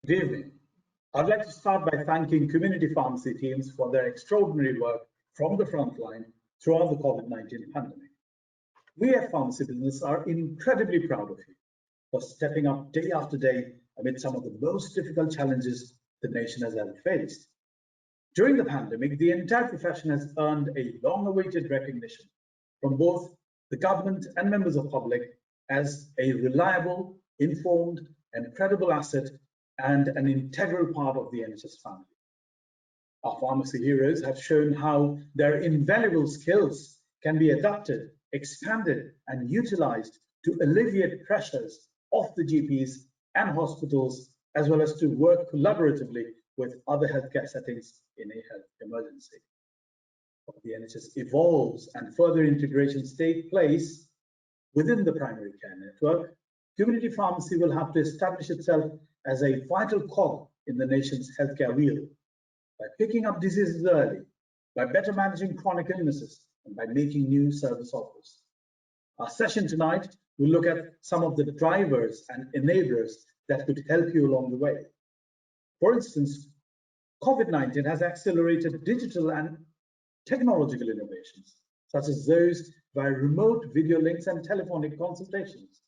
Good evening. I'd like to start by thanking community pharmacy teams for their extraordinary work from the front line throughout the COVID-19 pandemic. We at Pharmacy Business are incredibly proud of you for stepping up day after day amid some of the most difficult challenges the nation has ever faced. During the pandemic, the entire profession has earned a long-awaited recognition from both the government and members of the public as a reliable, informed, and credible asset and an integral part of the NHS family. Our pharmacy heroes have shown how their invaluable skills can be adapted, expanded, and utilized to alleviate pressures off the GPs and hospitals, as well as to work collaboratively with other healthcare settings in a health emergency. As the NHS evolves and further integrations take place within the primary care network, community pharmacy will have to establish itself as a vital cog in the nation's healthcare wheel by picking up diseases early, by better managing chronic illnesses, and by making new service offers. Our session tonight will look at some of the drivers and enablers that could help you along the way. For instance, COVID-19 has accelerated digital and technological innovations, such as those via remote video links and telephonic consultations.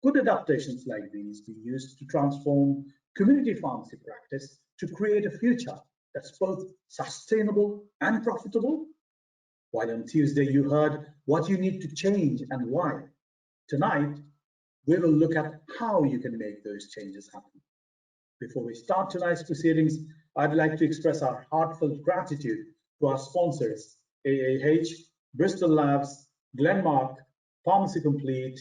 Could adaptations like these be used to transform community pharmacy practice to create a future that's both sustainable and profitable? While on Tuesday you heard what you need to change and why, tonight we will look at how you can make those changes happen. Before we start tonight's proceedings, I'd like to express our heartfelt gratitude to our sponsors, AAH, Bristol Labs, Glenmark, Pharmacy Complete,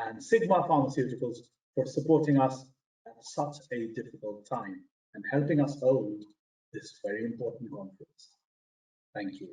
and Sigma Pharmaceuticals for supporting us at such a difficult time and helping us hold this very important conference. Thank you.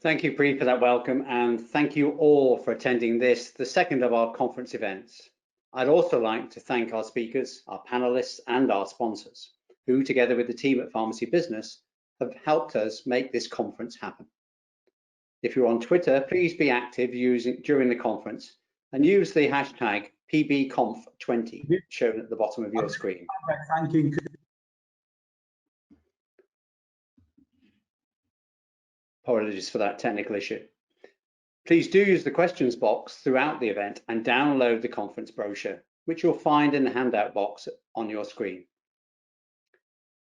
Thank you, Preet, for that welcome, and thank you all for attending this, the second of our conference events. I'd also like to thank our speakers, our panelists, and our sponsors, who, together with the team at Pharmacy Business, have helped us make this conference happen. If you're on Twitter, please be active during the conference and use the hashtag PBConf20 shown at the bottom of your screen. Apologies for that technical issue. Please do use the questions box throughout the event and download the conference brochure, which you'll find in the handout box on your screen.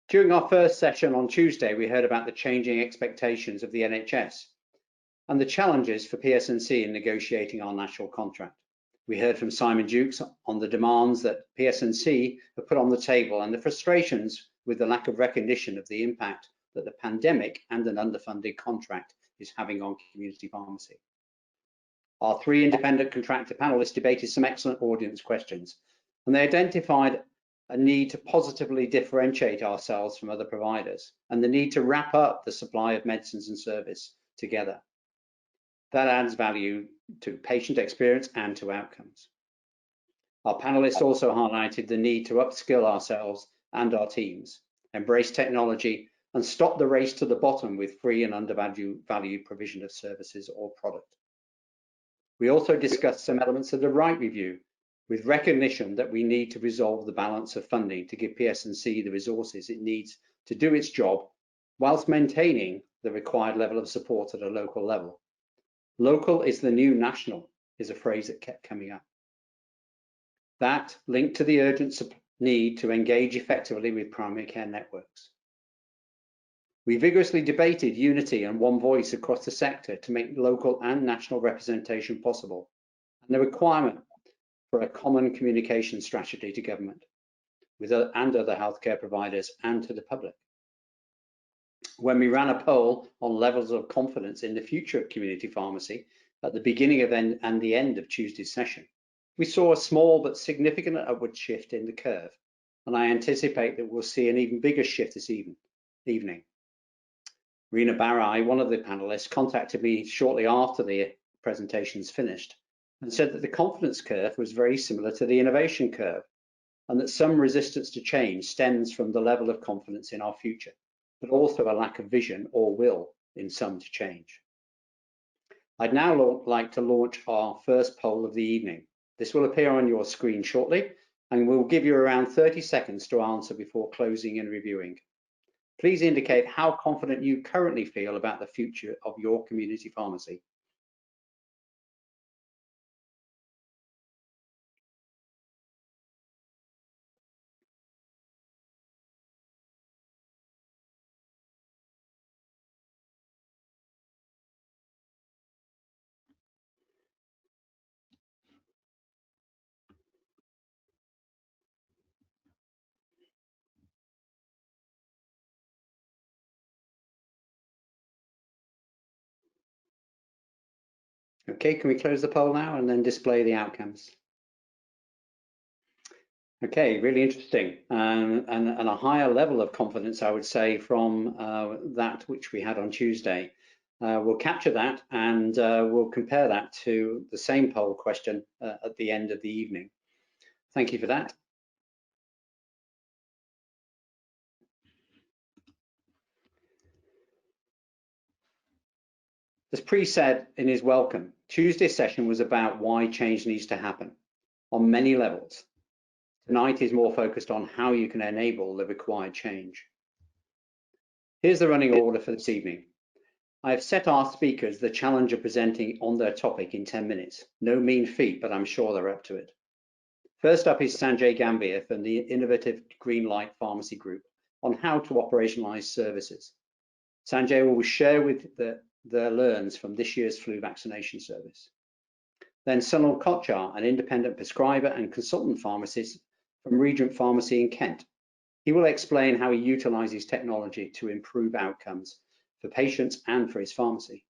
During our first session on Tuesday, we heard about the changing expectations of the NHS and the challenges for PSNC in negotiating our national contract. We heard from Simon Dukes on the demands that PSNC have put on the table and the frustrations with the lack of recognition of the impact that the pandemic and an underfunded contract is having on community pharmacy. Our three independent contractor panelists debated some excellent audience questions, and they identified a need to positively differentiate ourselves from other providers and the need to wrap up the supply of medicines and service together. That adds value to patient experience and to outcomes. Our panelists also highlighted the need to upskill ourselves and our teams, embrace technology, and stop the race to the bottom with free and undervalued provision of services or product. We also discussed some elements of the right review, with recognition that we need to resolve the balance of funding to give PSNC the resources it needs to do its job, whilst maintaining the required level of support at a local level. Local is the new national is a phrase that kept coming up. That linked to the urgent need to engage effectively with primary care networks. We vigorously debated unity and one voice across the sector to make local and national representation possible, and the requirement for a common communication strategy to government and other healthcare providers and to the public. When we ran a poll on levels of confidence in the future of community pharmacy, at the beginning of and the end of Tuesday's session, we saw a small but significant upward shift in the curve, and I anticipate that we'll see an even bigger shift this evening. Rina Barai, one of the panelists, contacted me shortly after the presentations finished and said that the confidence curve was very similar to the innovation curve, and that some resistance to change stems from the level of confidence in our future, but also a lack of vision or will in some to change. I'd now like to launch our first poll of the evening. This will appear on your screen shortly, and we'll give you around 30 seconds to answer before closing and reviewing. Please indicate how confident you currently feel about the future of your community pharmacy. Okay, can we close the poll now and then display the outcomes? Okay, really interesting, and a higher level of confidence, I would say, from that which we had on Tuesday. We'll capture that and we'll compare that to the same poll question at the end of the evening. Thank you for that. As Pri said in his welcome, Tuesday's session was about why change needs to happen on many levels. Tonight is more focused on how you can enable the required change. Here's the running order for this evening. I have set our speakers the challenge of presenting on their topic in 10 minutes. No mean feat, but I'm sure they're up to it. First up is Sanjay Gambhir from the innovative Greenlight Pharmacy Group on how to operationalize services. Sanjay will share with their learns from this year's flu vaccination service. Then Sunil Kochhar, an independent prescriber and consultant pharmacist from Regent Pharmacy in Kent. He will explain how he utilizes technology to improve outcomes for patients and for his pharmacy.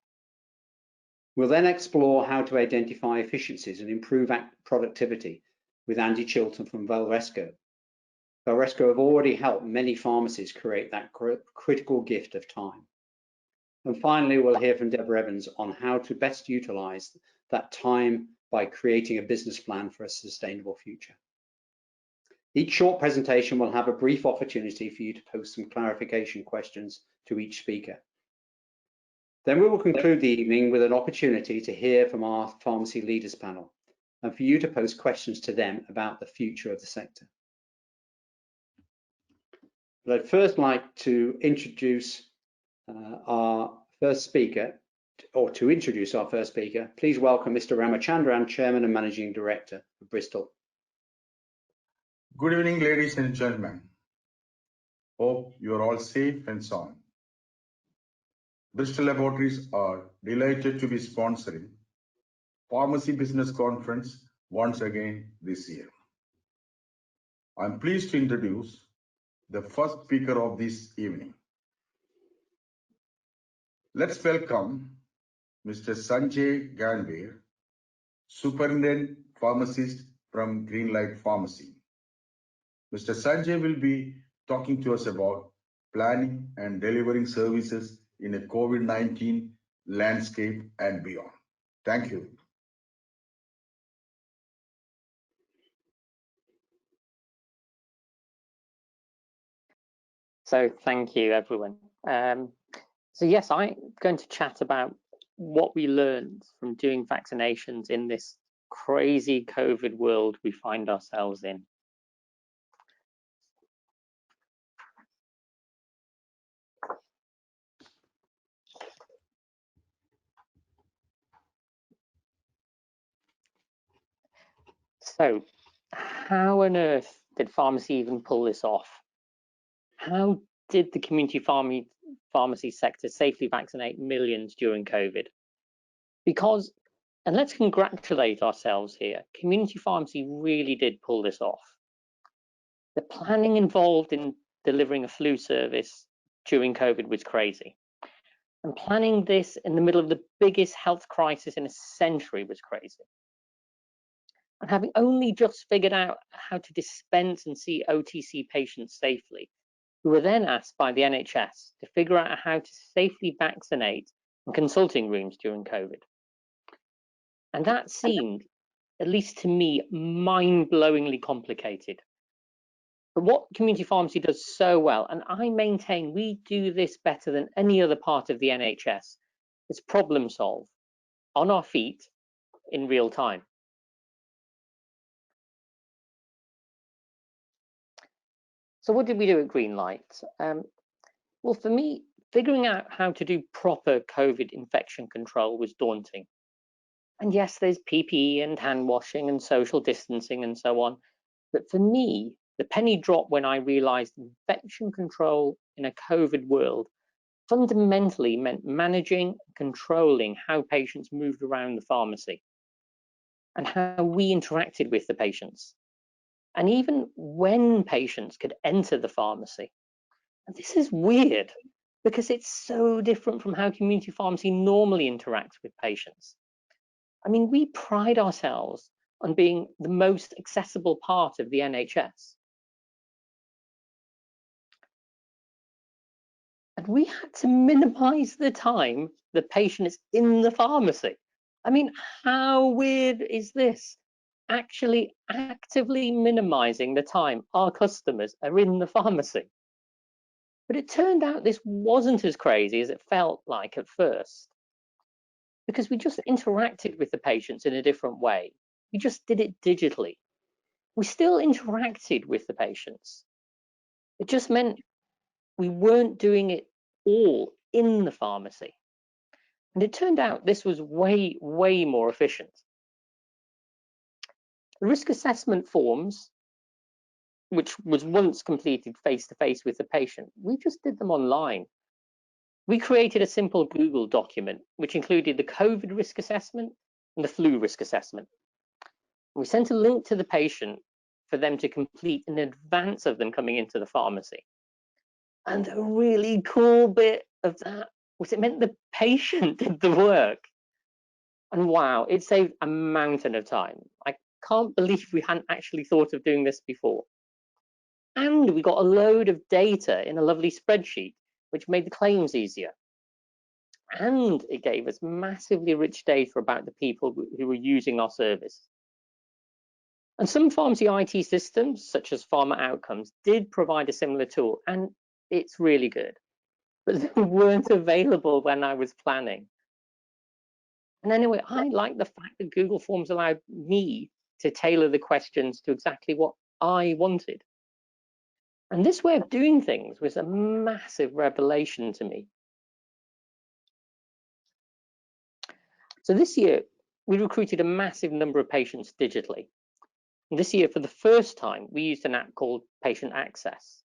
We'll then explore how to identify efficiencies and improve productivity with Andy Chilton from Valresco. Valresco have already helped many pharmacies create that critical gift of time. And finally, we'll hear from Deborah Evans on how to best utilize that time by creating a business plan for a sustainable future. Each short presentation will have a brief opportunity for you to post some clarification questions to each speaker. Then we will conclude the evening with an opportunity to hear from our pharmacy leaders panel and for you to post questions to them about the future of the sector. But I'd first like to introduce our first speaker, please welcome Mr. Ramachandran, Chairman and Managing Director of Bristol. Good evening, ladies and gentlemen. Hope you are all safe and sound. Bristol Laboratories are delighted to be sponsoring Pharmacy Business Conference once again this year. I'm pleased to introduce the first speaker of this evening. Let's welcome Mr. Sanjay Gambhir, Superintendent Pharmacist from Greenlight Pharmacy. Mr. Sanjay will be talking to us about planning and delivering services in a COVID-19 landscape and beyond. Thank you. So thank you, everyone. So yes, I'm going to chat about what we learned from doing vaccinations in this crazy COVID world we find ourselves in. So how on earth did pharmacy even pull this off? How did the community pharmacy sector safely vaccinate millions during COVID? Because, and let's congratulate ourselves here, community pharmacy really did pull this off. The planning involved in delivering a flu service during COVID was crazy. And planning this in the middle of the biggest health crisis in a century was crazy. And having only just figured out how to dispense and see OTC patients safely, we were then asked by the NHS to figure out how to safely vaccinate in consulting rooms during COVID. And that seemed, at least to me, mind-blowingly complicated. But what community pharmacy does so well, and I maintain we do this better than any other part of the NHS, is problem solve on our feet in real time. So what did we do at Greenlight? Well, for me, figuring out how to do proper COVID infection control was daunting. And yes, there's PPE and hand washing and social distancing and so on. But for me, the penny dropped when I realized infection control in a COVID world fundamentally meant managing and controlling how patients moved around the pharmacy and how we interacted with the patients. And even when patients could enter the pharmacy. And this is weird because it's so different from how community pharmacy normally interacts with patients. I mean, we pride ourselves on being the most accessible part of the NHS. And we had to minimize the time the patient is in the pharmacy. I mean, how weird is this? Actually actively minimizing the time our customers are in the pharmacy. But it turned out this wasn't as crazy as it felt like at first, because we just interacted with the patients in a different way. We just did it digitally. We still interacted with the patients. It just meant we weren't doing it all in the pharmacy. And it turned out this was way, way more efficient. The risk assessment forms, which was once completed face-to-face with the patient, we just did them online. We created a simple Google document, which included the COVID risk assessment and the flu risk assessment. We sent a link to the patient for them to complete in advance of them coming into the pharmacy. And the really cool bit of that was it meant the patient did the work. And wow, it saved a mountain of time. I can't believe we hadn't actually thought of doing this before. And we got a load of data in a lovely spreadsheet, which made the claims easier. And it gave us massively rich data about the people who were using our service. And some pharmacy IT systems, such as Pharma Outcomes, did provide a similar tool, and it's really good. But they weren't available when I was planning. And anyway, I like the fact that Google Forms allowed me to tailor the questions to exactly what I wanted. And this way of doing things was a massive revelation to me. So this year, we recruited a massive number of patients digitally. And this year, for the first time, we used an app called Patient Access.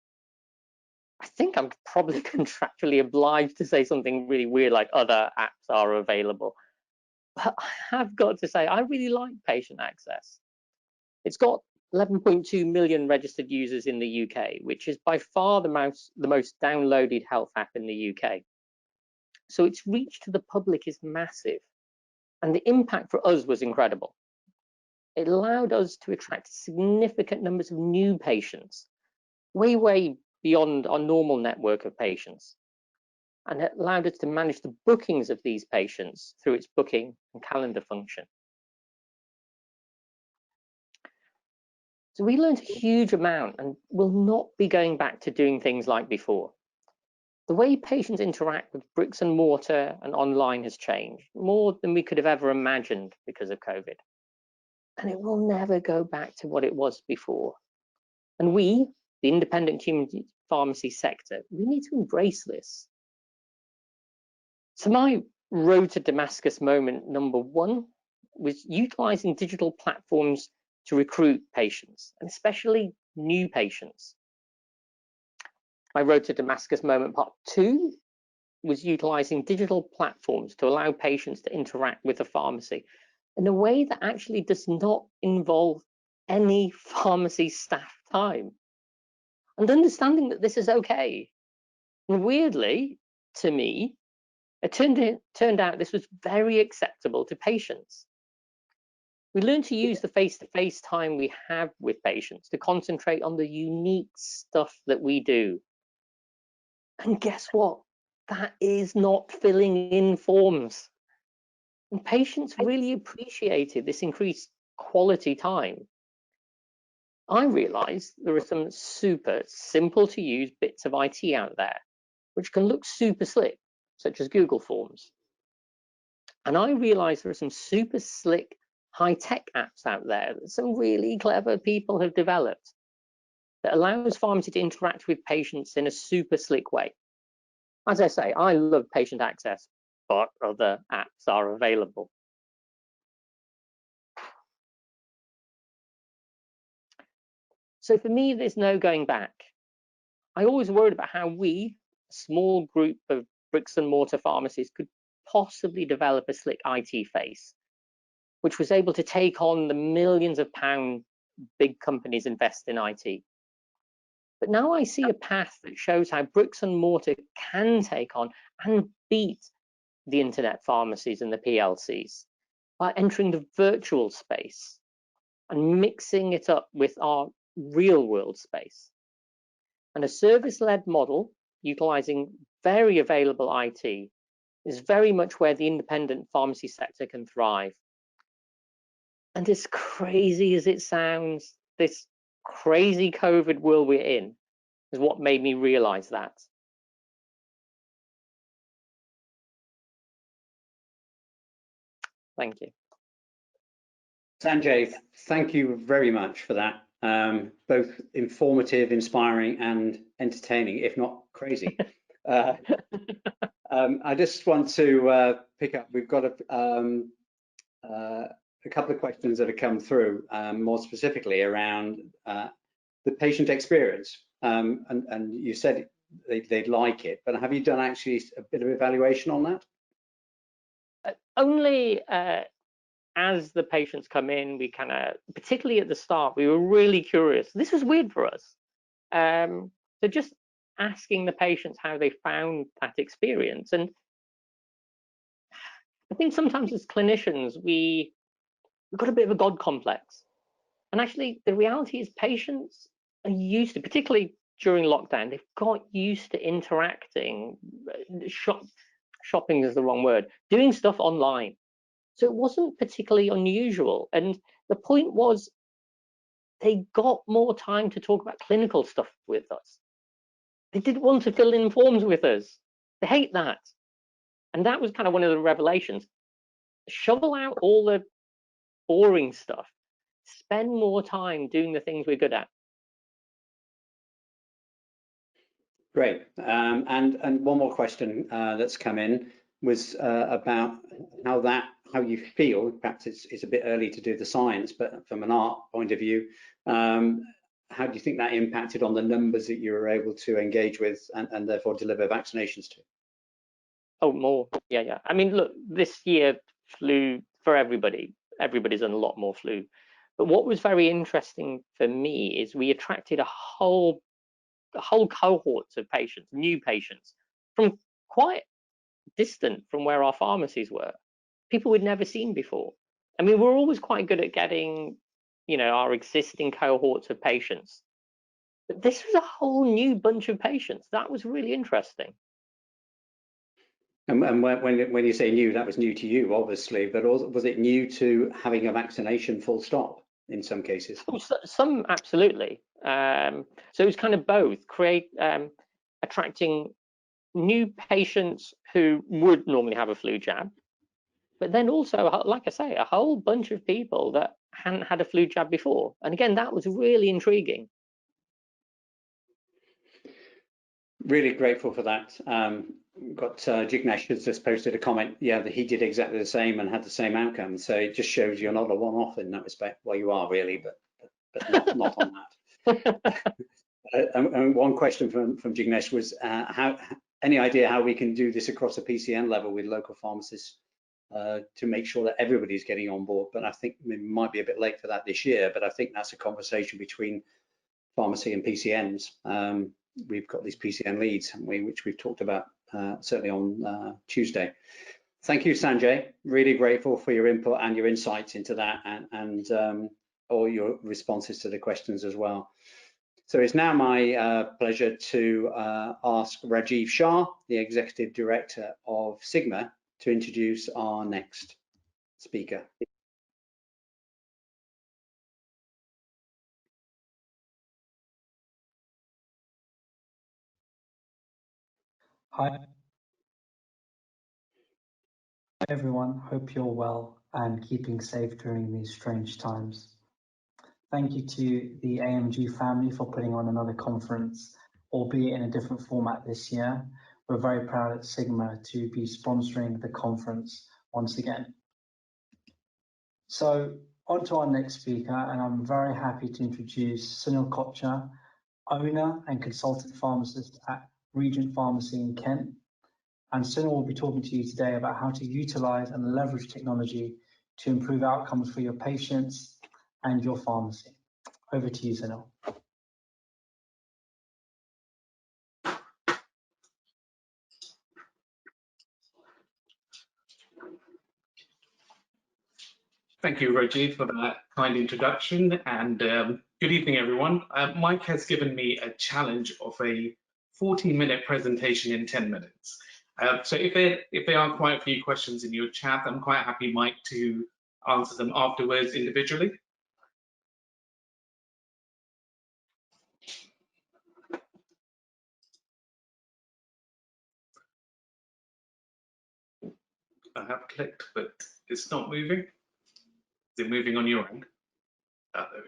I think I'm probably contractually obliged to say something really weird like other apps are available. But I have got to say, I really like Patient Access. It's got 11.2 million registered users in the UK, which is by far the most downloaded health app in the UK. So its reach to the public is massive. And the impact for us was incredible. It allowed us to attract significant numbers of new patients, way beyond our normal network of patients. And it allowed us to manage the bookings of these patients through its booking and calendar function. So we learned a huge amount and will not be going back to doing things like before. The way patients interact with bricks and mortar and online has changed more than we could have ever imagined because of COVID. And it will never go back to what it was before. And we, the independent community pharmacy sector, we need to embrace this. So my road to Damascus moment number one was utilizing digital platforms to recruit patients, and especially new patients. My road to Damascus moment part two was utilizing digital platforms to allow patients to interact with the pharmacy in a way that actually does not involve any pharmacy staff time. And understanding that this is okay. And weirdly, to me, It turned out this was very acceptable to patients. We learned to use the face-to-face time we have with patients to concentrate on the unique stuff that we do. And guess what? That is not filling in forms. And patients really appreciated this increased quality time. I realized there are some super simple to use bits of IT out there, which can look super slick, such as Google Forms. And I realized there are some super slick high-tech apps out there that some really clever people have developed that allows pharmacy to interact with patients in a super slick way. As I say, I love patient access, but other apps are available. So for me, there's no going back. I always worried about how we, a small group of bricks and mortar pharmacies, could possibly develop a slick IT face, which was able to take on the millions of pounds big companies invest in IT. But now I see a path that shows how bricks and mortar can take on and beat the internet pharmacies and the PLCs by entering the virtual space and mixing it up with our real world space. And a service-led model utilizing very available IT is very much where the independent pharmacy sector can thrive. And as crazy as it sounds, this crazy COVID world we're in is what made me realize that. Thank you. Sanjay, thank you very much for that. Both informative, inspiring, and entertaining, if not crazy. I just want to pick up. We've got a couple of questions that have come through, more specifically around the patient experience. And you said they'd like it, but have you done actually a bit of evaluation on that? Only as the patients come in, we kind of, particularly at the start, we were really curious. This was weird for us. So just asking the patients how they found that experience. And I think sometimes as clinicians, we've got a bit of a God complex. And actually, the reality is patients are used to, particularly during lockdown, they've got used to interacting, shopping is the wrong word, doing stuff online. So it wasn't particularly unusual. And the point was they got more time to talk about clinical stuff with us. They didn't want to fill in forms with us. They hate that. And that was kind of one of the revelations. Shovel out all the boring stuff. Spend more time doing the things we're good at. Great. And one more question that's come in was about how you feel. Perhaps it's a bit early to do the science, but from an art point of view, how do you think that impacted on the numbers that you were able to engage with and therefore deliver vaccinations to? Oh, more. Yeah. I mean, look, this year flu for everybody. Everybody's done a lot more flu. But what was very interesting for me is we attracted a whole cohorts of patients, new patients, from quite distant from where our pharmacies were, people we'd never seen before. I mean, we're always quite good at getting, our existing cohorts of patients. But this was a whole new bunch of patients. That was really interesting. And when you say new, that was new to you, obviously, but also, was it new to having a vaccination full stop in some cases? Oh, some absolutely. So it was kind of both, attracting new patients who would normally have a flu jab, but then also, like I say, a whole bunch of people that hadn't had a flu jab before. And again, that was really intriguing. Really grateful for that. Got Jignesh has just posted a comment, yeah, that he did exactly the same and had the same outcome. So it just shows you're not a one-off in that respect. Well, you are really, but not on that. And one question from Jignesh was, any idea how we can do this across a PCN level with local pharmacists to make sure that everybody's getting on board? But I think it might be a bit late for that this year, but I think that's a conversation between pharmacy and PCNs. We've got these PCN leads, haven't we, which we've talked about certainly on Tuesday. Thank you, Sanjay. Really grateful for your input and your insights into that, and all your responses to the questions as well. So it's now my pleasure to ask Rajiv Shah, the Executive Director of Sigma, to introduce our next speaker. Hi everyone, hope you're well and keeping safe during these strange times. Thank you to the AMG family for putting on another conference, albeit in a different format this year. We're very proud at Sigma to be sponsoring the conference once again. So on to our next speaker, and I'm very happy to introduce Sunil Kochhar, owner and consultant pharmacist at Regent Pharmacy in Kent. And Sunil will be talking to you today about how to utilize and leverage technology to improve outcomes for your patients and your pharmacy. Over to you, Sunil. Thank you, Rajiv, for that kind introduction, and good evening, everyone. Mike has given me a challenge of a 40-minute presentation in 10 minutes. So if there are quite a few questions in your chat, I'm quite happy, Mike, to answer them afterwards individually. I have clicked, but it's not moving. Is it moving on your end? There we go.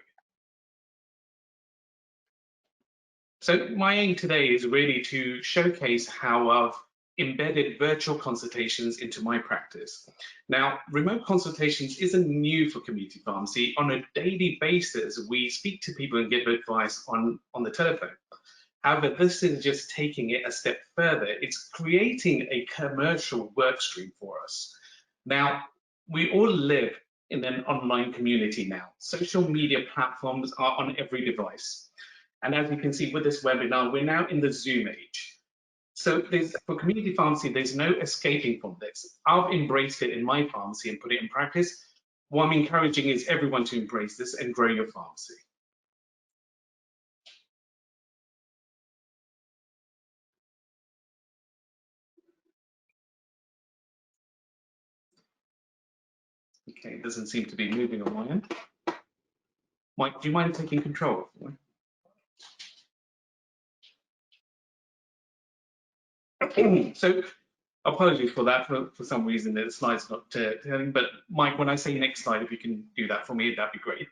So my aim today is really to showcase how I've embedded virtual consultations into my practice. Now, remote consultations isn't new for community pharmacy. On a daily basis, we speak to people and give advice on the telephone. However, this is just taking it a step further. It's creating a commercial work stream for us. Now, we all live in an online community now. Social media platforms are on every device. And as you can see with this webinar, we're now in the Zoom age. So for community pharmacy, there's no escaping from this. I've embraced it in my pharmacy and put it in practice. What I'm encouraging is everyone to embrace this and grow your pharmacy. Okay, it doesn't seem to be moving on my end. Mike, do you mind taking control? So apologies for that. For some reason, the slide's not turning. But Mike, when I say next slide, if you can do that for me, that'd be great.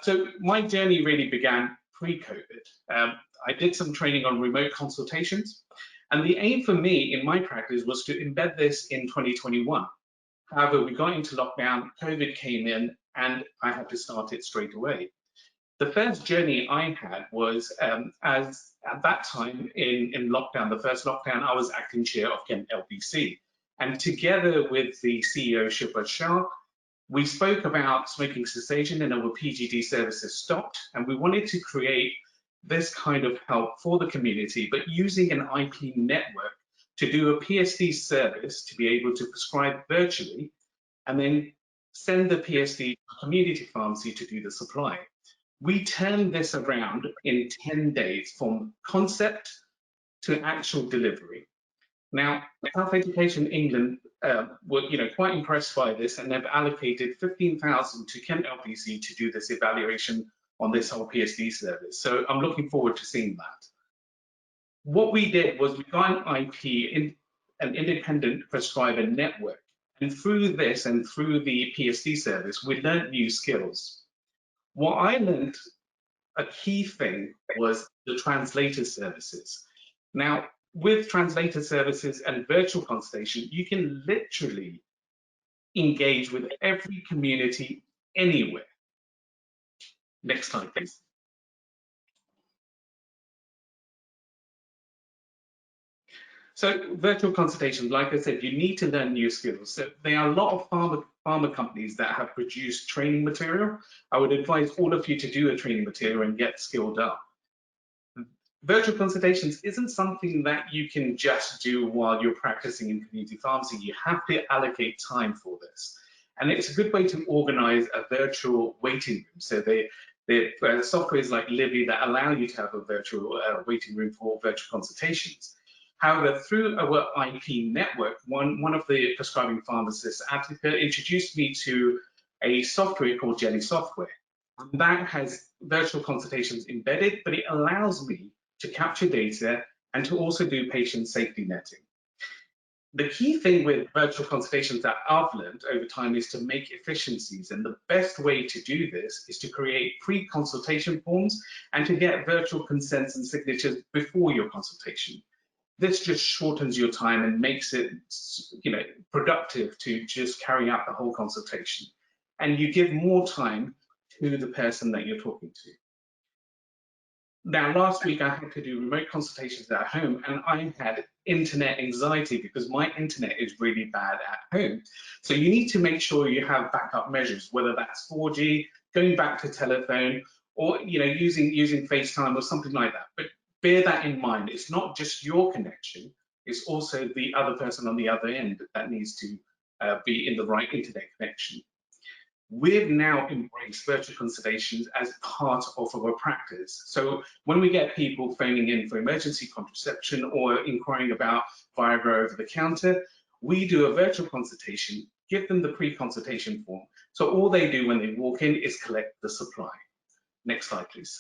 So my journey really began pre-COVID. I did some training on remote consultations. And the aim for me in my practice was to embed this in 2021. However, we got into lockdown, COVID came in, and I had to start it straight away. The first journey I had was, as at that time in lockdown, the first lockdown, I was acting chair of Kent LPC. And together with the CEO, Shubhra Shah, we spoke about smoking cessation and our PGD services stopped. And we wanted to create this kind of help for the community, but using an IP network to do a PSD service to be able to prescribe virtually and then send the PSD to community pharmacy to do the supply. We turned this around in 10 days from concept to actual delivery. Now, Health Education England were quite impressed by this, and they've allocated 15,000 to Kent LPC to do this evaluation on this whole PSD service. So I'm looking forward to seeing that. What we did was we got an IP in an independent prescriber network. And through this and through the PSD service, we learned new skills. What I learned, a key thing, was the translator services. Now, with translator services and virtual consultation, you can literally engage with every community anywhere. Next slide, please. So virtual consultations, like I said, you need to learn new skills. So there are a lot of pharma companies that have produced training material. I would advise all of you to do a training material and get skilled up. virtual consultations isn't something that you can just do while you're practicing in community pharmacy. You have to allocate time for this. And it's a good way to organize a virtual waiting room. So the softwares like Livy that allow you to have a virtual waiting room for virtual consultations. However, through our IP network, one of the prescribing pharmacists, Attica, introduced me to a software called Jelly Software. And that has virtual consultations embedded, but it allows me to capture data and to also do patient safety netting. The key thing with virtual consultations that I've learned over time is to make efficiencies. And the best way to do this is to create pre-consultation forms and to get virtual consents and signatures before your consultation. This just shortens your time and makes it, productive to just carry out the whole consultation. And you give more time to the person that you're talking to. Now, last week I had to do remote consultations at home, and I had internet anxiety because my internet is really bad at home. So you need to make sure you have backup measures, whether that's 4G, going back to telephone, or using FaceTime or something like that. But bear that in mind. It's not just your connection, it's also the other person on the other end that needs to be in the right internet connection. We've now embraced virtual consultations as part of our practice. So when we get people phoning in for emergency contraception or inquiring about Viagra over the counter, we do a virtual consultation, give them the pre-consultation form. So all they do when they walk in is collect the supply. Next slide, please.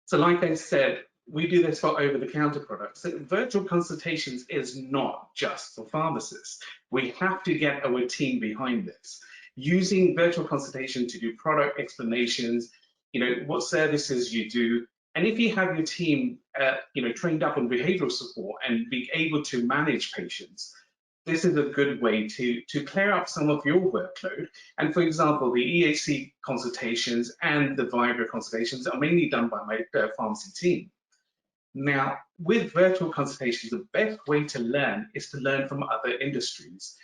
So like I said, we do this for over-the-counter products. So virtual consultations is not just for pharmacists. We have to get our team behind this. Using virtual consultation to do product explanations, what services you do, and if you have your team, trained up on behavioral support and be able to manage patients, this is a good way to clear up some of your workload. And for example, the EHC consultations and the Viagra consultations are mainly done by my pharmacy team. Now, with virtual consultations, the best way to learn is to learn from other industries.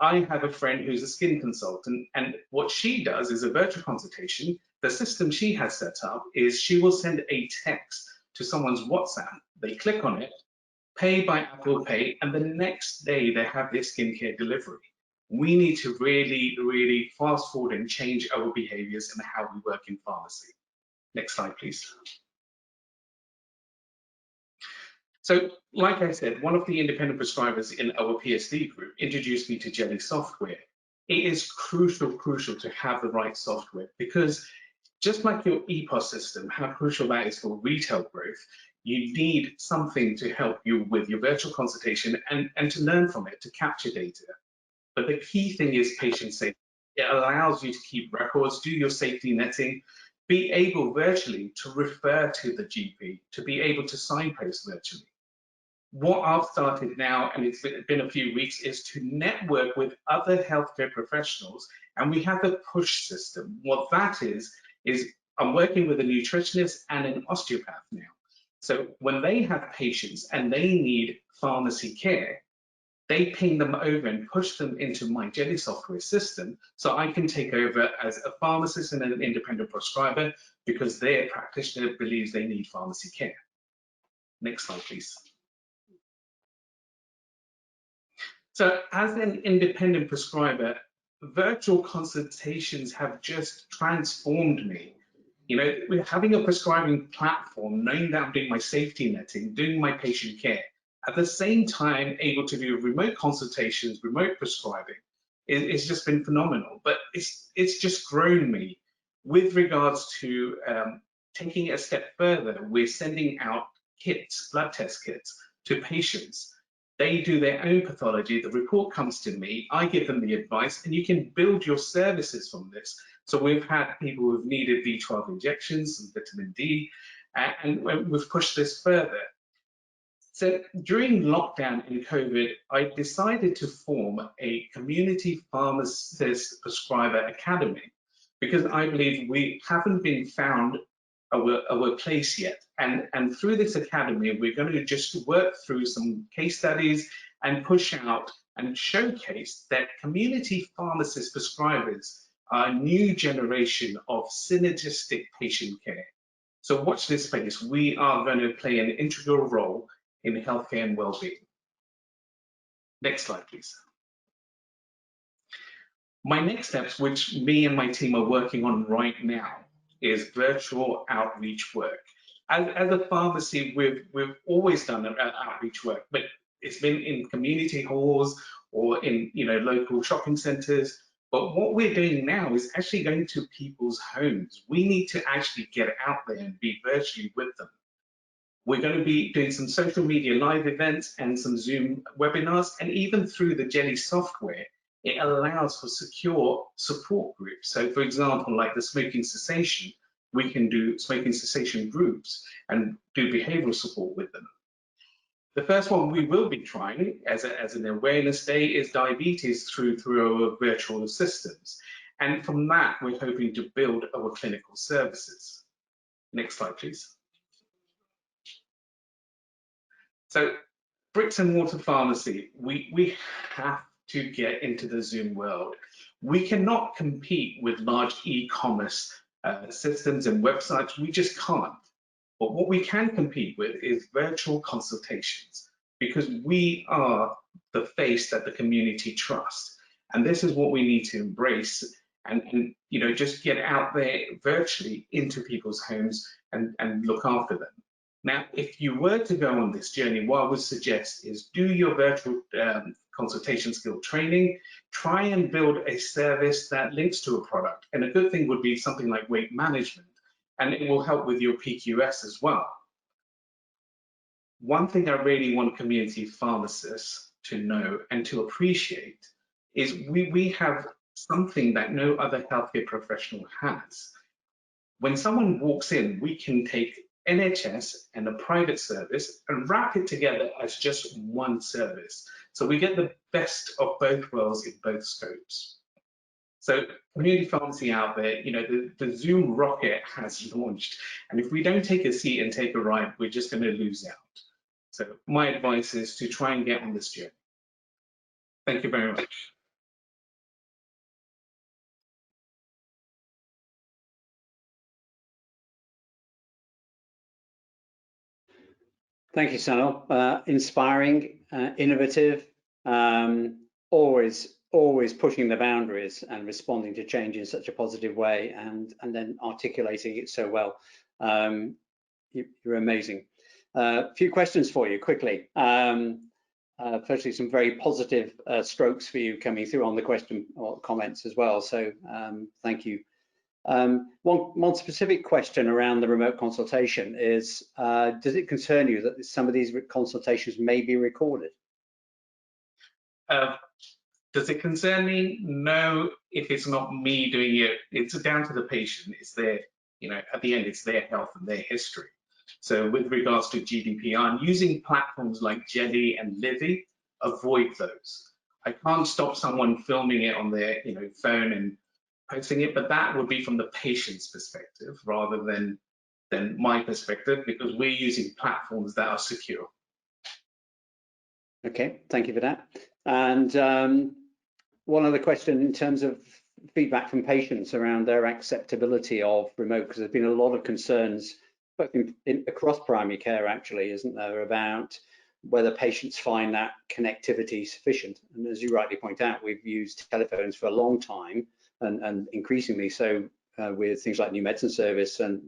I have a friend who's a skin consultant, and what she does is a virtual consultation. The system she has set up is she will send a text to someone's WhatsApp. They click on it, pay by Apple Pay, and the next day they have their skincare delivery. We need to really, really fast forward and change our behaviors and how we work in pharmacy. Next slide, please. So, like I said, one of the independent prescribers in our PSD group introduced me to Jelly Software. It is crucial to have the right software, because just like your EPOS system, how crucial that is for retail growth, you need something to help you with your virtual consultation and to learn from it, to capture data. But the key thing is patient safety. It allows you to keep records, do your safety netting, be able virtually to refer to the GP, to be able to signpost virtually. What I've started now, and it's been a few weeks, is to network with other healthcare professionals, and we have a push system. What that is I'm working with a nutritionist and an osteopath now. So when they have patients and they need pharmacy care, they ping them over and push them into my Jelly Software system, so I can take over as a pharmacist and an independent prescriber because their practitioner believes they need pharmacy care. Next slide, please. So as an independent prescriber, virtual consultations have just transformed me. Having a prescribing platform, knowing that I'm doing my safety netting, doing my patient care, at the same time able to do remote consultations, remote prescribing, it's just been phenomenal. But it's just grown me. With regards to taking it a step further, we're sending out kits, blood test kits, to patients. They do their own pathology, the report comes to me, I give them the advice, and you can build your services from this. So we've had people who've needed B12 injections and vitamin D, and we've pushed this further. So during lockdown and COVID, I decided to form a community pharmacist prescriber academy, because I believe we haven't been found our place yet. And through this academy, we're going to just work through some case studies and push out and showcase that community pharmacist prescribers a new generation of synergistic patient care. So watch this space. We are going to play an integral role in healthcare and well-being. Next slide, please. My next steps, which me and my team are working on right now, is virtual outreach work. As a pharmacy, we've always done outreach work, but it's been in community halls or in local shopping centres. But what we're doing now is actually going to people's homes. We need to actually get out there and be virtually with them. We're going to be doing some social media live events and some Zoom webinars, and even through the Jelly software, it allows for secure support groups. So for example, like the smoking cessation, we can do smoking cessation groups and do behavioral support with them. The first one we will be trying as an awareness day is diabetes through our virtual systems. And from that, we're hoping to build our clinical services. Next slide, please. So bricks and mortar pharmacy, we have to get into the Zoom world. We cannot compete with large e-commerce systems and websites. We just can't. But what we can compete with is virtual consultations, because we are the face that the community trusts. And this is what we need to embrace and just get out there virtually into people's homes and look after them. Now, if you were to go on this journey, what I would suggest is do your virtual consultation skill training, try and build a service that links to a product. And a good thing would be something like weight management, and it will help with your PQS as well. One thing I really want community pharmacists to know and to appreciate is we have something that no other healthcare professional has. When someone walks in, we can take NHS and a private service and wrap it together as just one service. So we get the best of both worlds in both scopes. So community pharmacy out there, the Zoom rocket has launched. And if we don't take a seat and take a ride, we're just going to lose out. So my advice is to try and get on this journey. Thank you very much. Thank you, Sunil. Inspiring, innovative, always pushing the boundaries and responding to change in such a positive way, and then articulating it so well. You're amazing. A few questions for you quickly. Firstly, some very positive strokes for you coming through on the question or comments as well. So thank you. One specific question around the remote consultation is, does it concern you that some of these consultations may be recorded? Does it concern me? No, if it's not me doing it, it's down to the patient. It's their, at the end, it's their health and their history. So with regards to GDPR and using platforms like Jelly and Livy, avoid those. I can't stop someone filming it on their phone and posting it, but that would be from the patient's perspective rather than my perspective, because we're using platforms that are secure. Okay, thank you for that. And one other question in terms of feedback from patients around their acceptability of remote, because there's been a lot of concerns both across primary care, actually, isn't there, about whether patients find that connectivity sufficient. And as you rightly point out, we've used telephones for a long time, and increasingly so with things like New Medicine Service and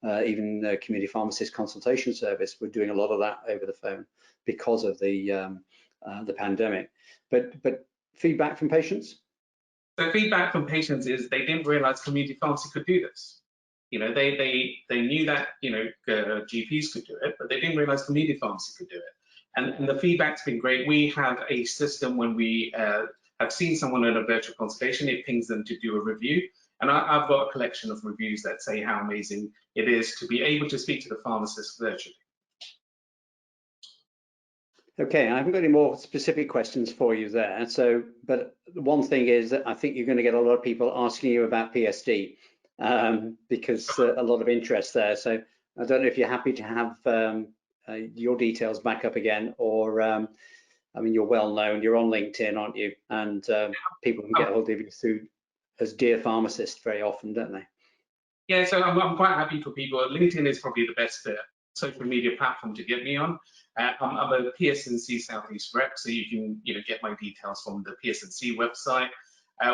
even the community pharmacist consultation service. We're doing a lot of that over the phone because of the pandemic. But feedback from patients? The feedback from patients is they didn't realize community pharmacy could do this. They knew that GPs could do it, but they didn't realize community pharmacy could do it. And the feedback's been great. We have a system when we have seen someone in a virtual consultation, it pings them to do a review. And I've got a collection of reviews that say how amazing it is to be able to speak to the pharmacist virtually. Okay, I haven't got any more specific questions for you there. So, but one thing is that I think you're going to get a lot of people asking you about PSD because a lot of interest there. So I don't know if you're happy to have your details back up again, or I mean, you're well known, you're on LinkedIn, aren't you? And people can get hold of you through as Dear Pharmacist very often, don't they? Yeah, so I'm quite happy for people. LinkedIn is probably the best social media platform to get me on. I'm a PSNC Southeast rep, so you can get my details from the PSNC website.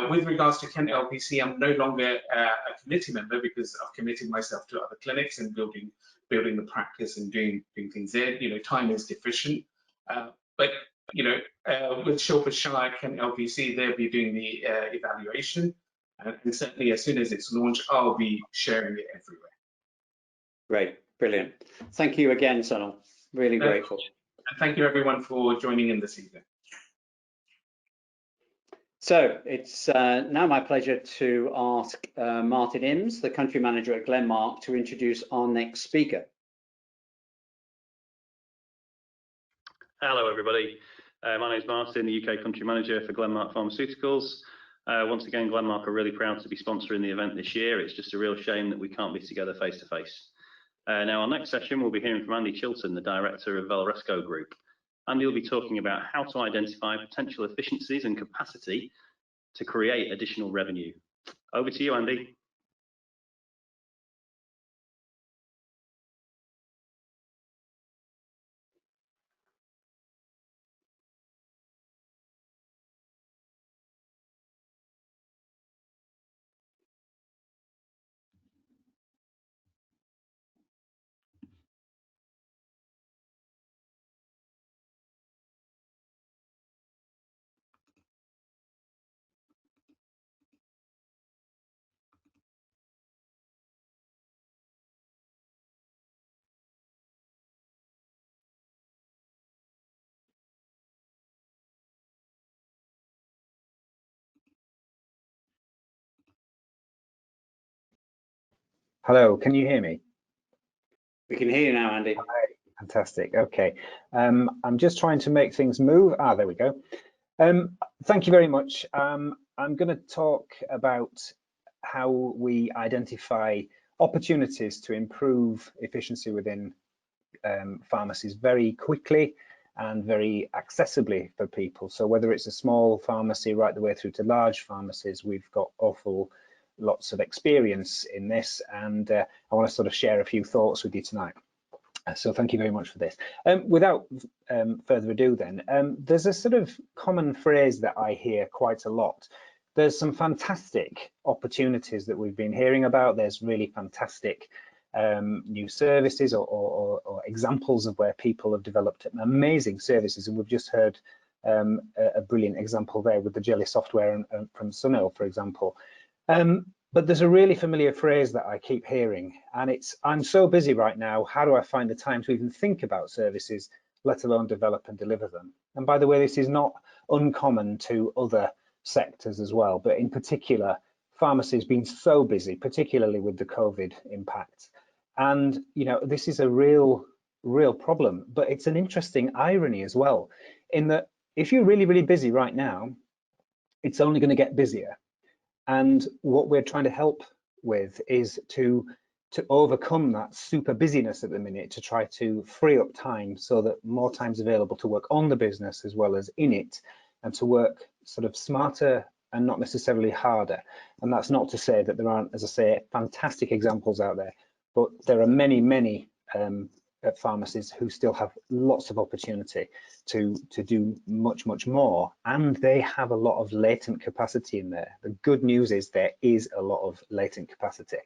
With regards to Kent LPC, I'm no longer a committee member because I've committed myself to other clinics and building the practice and doing things there. Time is deficient, but with Shilpa Shire, Kent LPC, they'll be doing the evaluation. And certainly as soon as it's launched, I'll be sharing it everywhere. Great, brilliant. Thank you again, Sunil. Really grateful. And thank you everyone for joining in this evening. So it's now my pleasure to ask Martin Imms, the country manager at Glenmark, to introduce our next speaker. Hello everybody, my name is Martin, the UK country manager for Glenmark Pharmaceuticals. Once again, Glenmark are really proud to be sponsoring the event this year. It's just a real shame that we can't be together face to face. Now, our next session, we'll be hearing from Andy Chilton, the director of Valresco Group. Andy will be talking about how to identify potential efficiencies and capacity to create additional revenue. Over to you, Andy. Hello, can you hear me? We can hear you now, Andy. Hi, fantastic. Okay, I'm just trying to make things move. There we go. Thank you very much. I'm going to talk about how we identify opportunities to improve efficiency within pharmacies very quickly and very accessibly for people. So whether it's a small pharmacy right the way through to large pharmacies, we've got lots of experience in this, and I want to sort of share a few thoughts with you tonight. So thank you very much for this. Without further ado then, there's a sort of common phrase that I hear quite a lot. There's some fantastic opportunities that we've been hearing about. There's really fantastic new services or examples of where people have developed amazing services, and we've just heard a brilliant example there with the Jelly software from Sunil, for example. But there's a really familiar phrase that I keep hearing, and it's, I'm so busy right now, how do I find the time to even think about services, let alone develop and deliver them? And by the way, this is not uncommon to other sectors as well, but in particular, pharmacy has been so busy, particularly with the COVID impact. And, this is a real problem, but it's an interesting irony as well, in that if you're really, really busy right now, it's only going to get busier. And what we're trying to help with is to overcome that super busyness at the minute, to try to free up time so that more time's available to work on the business as well as in it, and to work sort of smarter and not necessarily harder. And that's not to say that there aren't, as I say, fantastic examples out there, but there are many, many pharmacies who still have lots of opportunity to do much more, and they have a lot of latent capacity in there. The good news is there is a lot of latent capacity,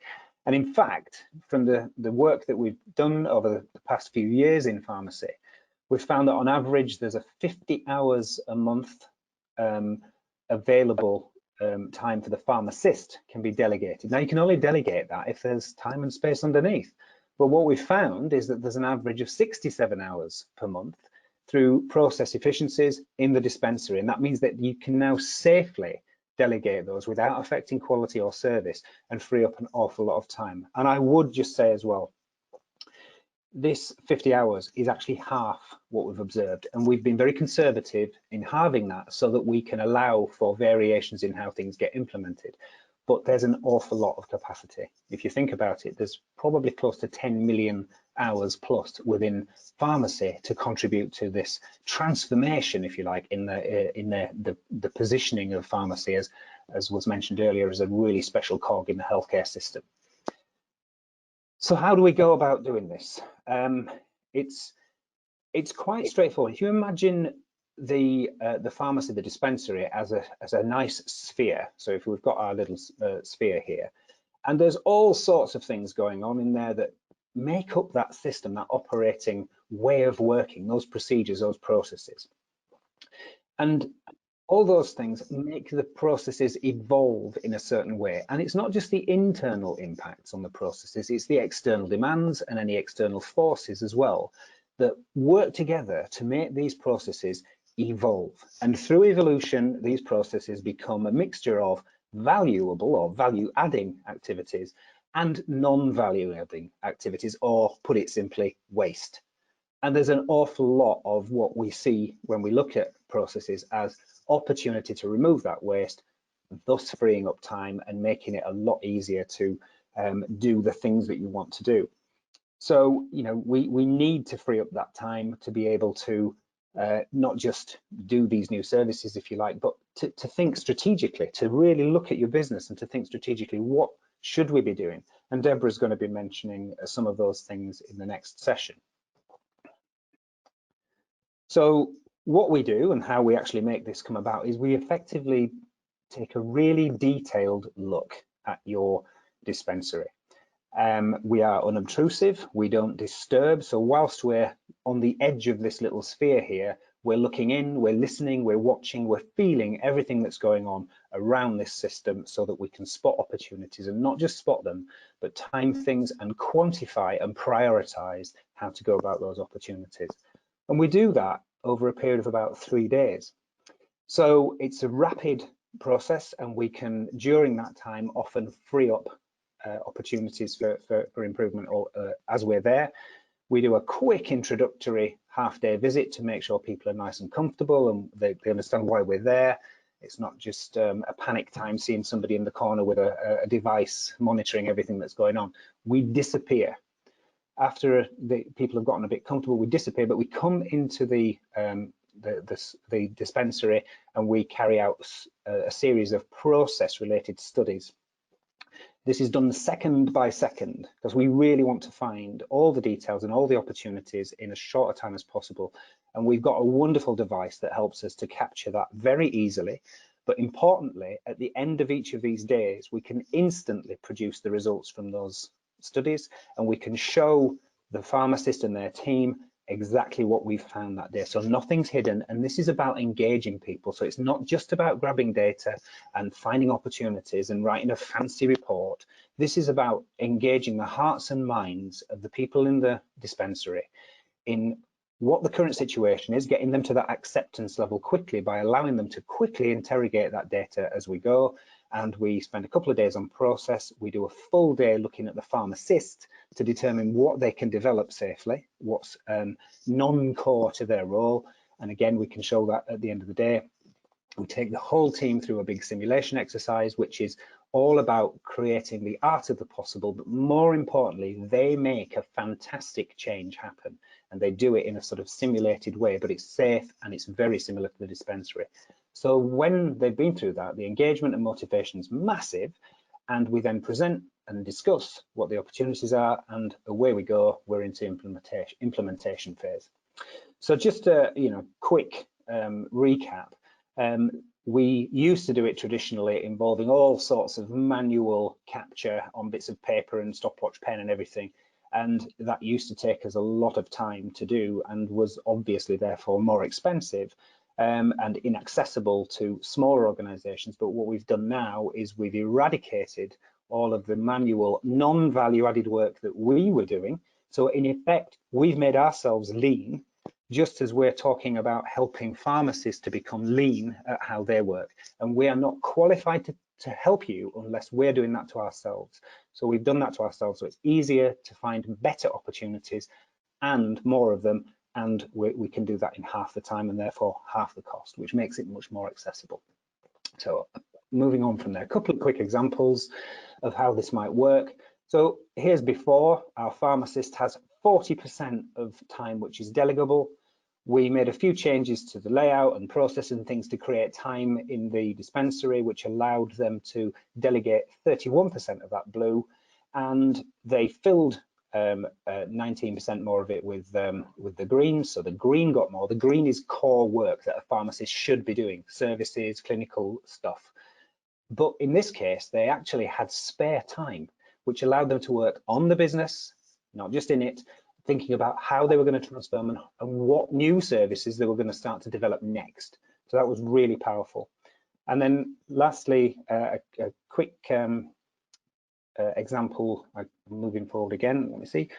and in fact, from the work that we've done over the past few years in pharmacy, we've found that on average there's a 50 hours a month available time for the pharmacist can be delegated. Now, you can only delegate that if there's time and space underneath. But what we've found is that there's an average of 67 hours per month through process efficiencies in the dispensary. And that means that you can now safely delegate those without affecting quality or service and free up an awful lot of time. And I would just say as well, this 50 hours is actually half what we've observed. And we've been very conservative in halving that so that we can allow for variations in how things get implemented. But there's an awful lot of capacity. If you think about it, there's probably close to 10 million hours plus within pharmacy to contribute to this transformation, if you like, in the positioning of pharmacy as as was mentioned earlier, is a really special cog in the healthcare system. So how do we go about doing this? It's quite straightforward. If you imagine the pharmacy, the dispensary, as a nice sphere. So if we've got our little sphere here, and there's all sorts of things going on in there that make up that system, that operating way of working, those procedures, those processes. And all those things make the processes evolve in a certain way. And it's not just the internal impacts on the processes, it's the external demands and any external forces as well that work together to make these processes evolve. And through evolution, these processes become a mixture of valuable or value-adding activities and non-value-adding activities, or put it simply, waste. And there's an awful lot of what we see when we look at processes as opportunity to remove that waste, thus freeing up time and making it a lot easier to do the things that you want to do. So, you know, we need to free up that time to be able to not just do these new services, if you like, but to think strategically, to really look at your business and to think strategically, what should we be doing? And Deborah's going to be mentioning some of those things in the next session. So what we do and how we actually make this come about is we effectively take a really detailed look at your dispensary. We are unobtrusive, we don't disturb. So whilst we're on the edge of this little sphere here, we're looking in, we're listening, we're watching, we're feeling everything that's going on around this system so that we can spot opportunities, and not just spot them, but time things and quantify and prioritize how to go about those opportunities. And we do that over a period of about 3 days. So it's a rapid process, and we can, during that time, often free up opportunities for improvement or as we're there. We do a quick introductory half-day visit to make sure people are nice and comfortable and they understand why we're there. It's not just a panic time seeing somebody in the corner with a device monitoring everything that's going on. We disappear. After the people have gotten a bit comfortable, we disappear, but we come into the dispensary and we carry out a series of process-related studies. This is done second by second because we really want to find all the details and all the opportunities in as short a time as possible. And we've got a wonderful device that helps us to capture that very easily. But importantly, at the end of each of these days, we can instantly produce the results from those studies, and we can show the pharmacist and their team exactly what we've found that day. So nothing's hidden, and this is about engaging people. So it's not just about grabbing data and finding opportunities and writing a fancy report. This is about engaging the hearts and minds of the people in the dispensary in what the current situation is, getting them to that acceptance level quickly by allowing them to quickly interrogate that data as we go. And we spend a couple of days on process. We do a full day looking at the pharmacist to determine what they can develop safely, what's non-core to their role. And again, we can show that at the end of the day. We take the whole team through a big simulation exercise, which is all about creating the art of the possible, but more importantly, they make a fantastic change happen. And they do it in a sort of simulated way, but it's safe and it's very similar to the dispensary. So when they've been through that, the engagement and motivation is massive, and we then present and discuss what the opportunities are, and away we go. We're into implementation phase. So just a quick recap. We used to do it traditionally involving all sorts of manual capture on bits of paper and stopwatch pen and everything. And that used to take us a lot of time to do and was obviously therefore more expensive and inaccessible to smaller organizations. But what we've done now is we've eradicated all of the manual non-value added work that we were doing. So in effect, we've made ourselves lean, just as we're talking about helping pharmacists to become lean at how they work. And we are not qualified to help you unless we're doing that to ourselves. So we've done that to ourselves, so it's easier to find better opportunities and more of them, and we can do that in half the time and therefore half the cost, which makes it much more accessible. So moving on from there, a couple of quick examples of how this might work. So here's before. Our pharmacist has 40% of time which is delegable. we made a few changes to the layout and process and things to create time in the dispensary, which allowed them to delegate 31% of that blue, and they filled 19% more of it with the green. So the green got more. The green is core work that a pharmacist should be doing, services, clinical stuff. But in this case, they actually had spare time, which allowed them to work on the business, not just in it, thinking about how they were going to transform and what new services they were going to start to develop next. So that was really powerful. And then lastly, a quick example, moving forward again, let me see.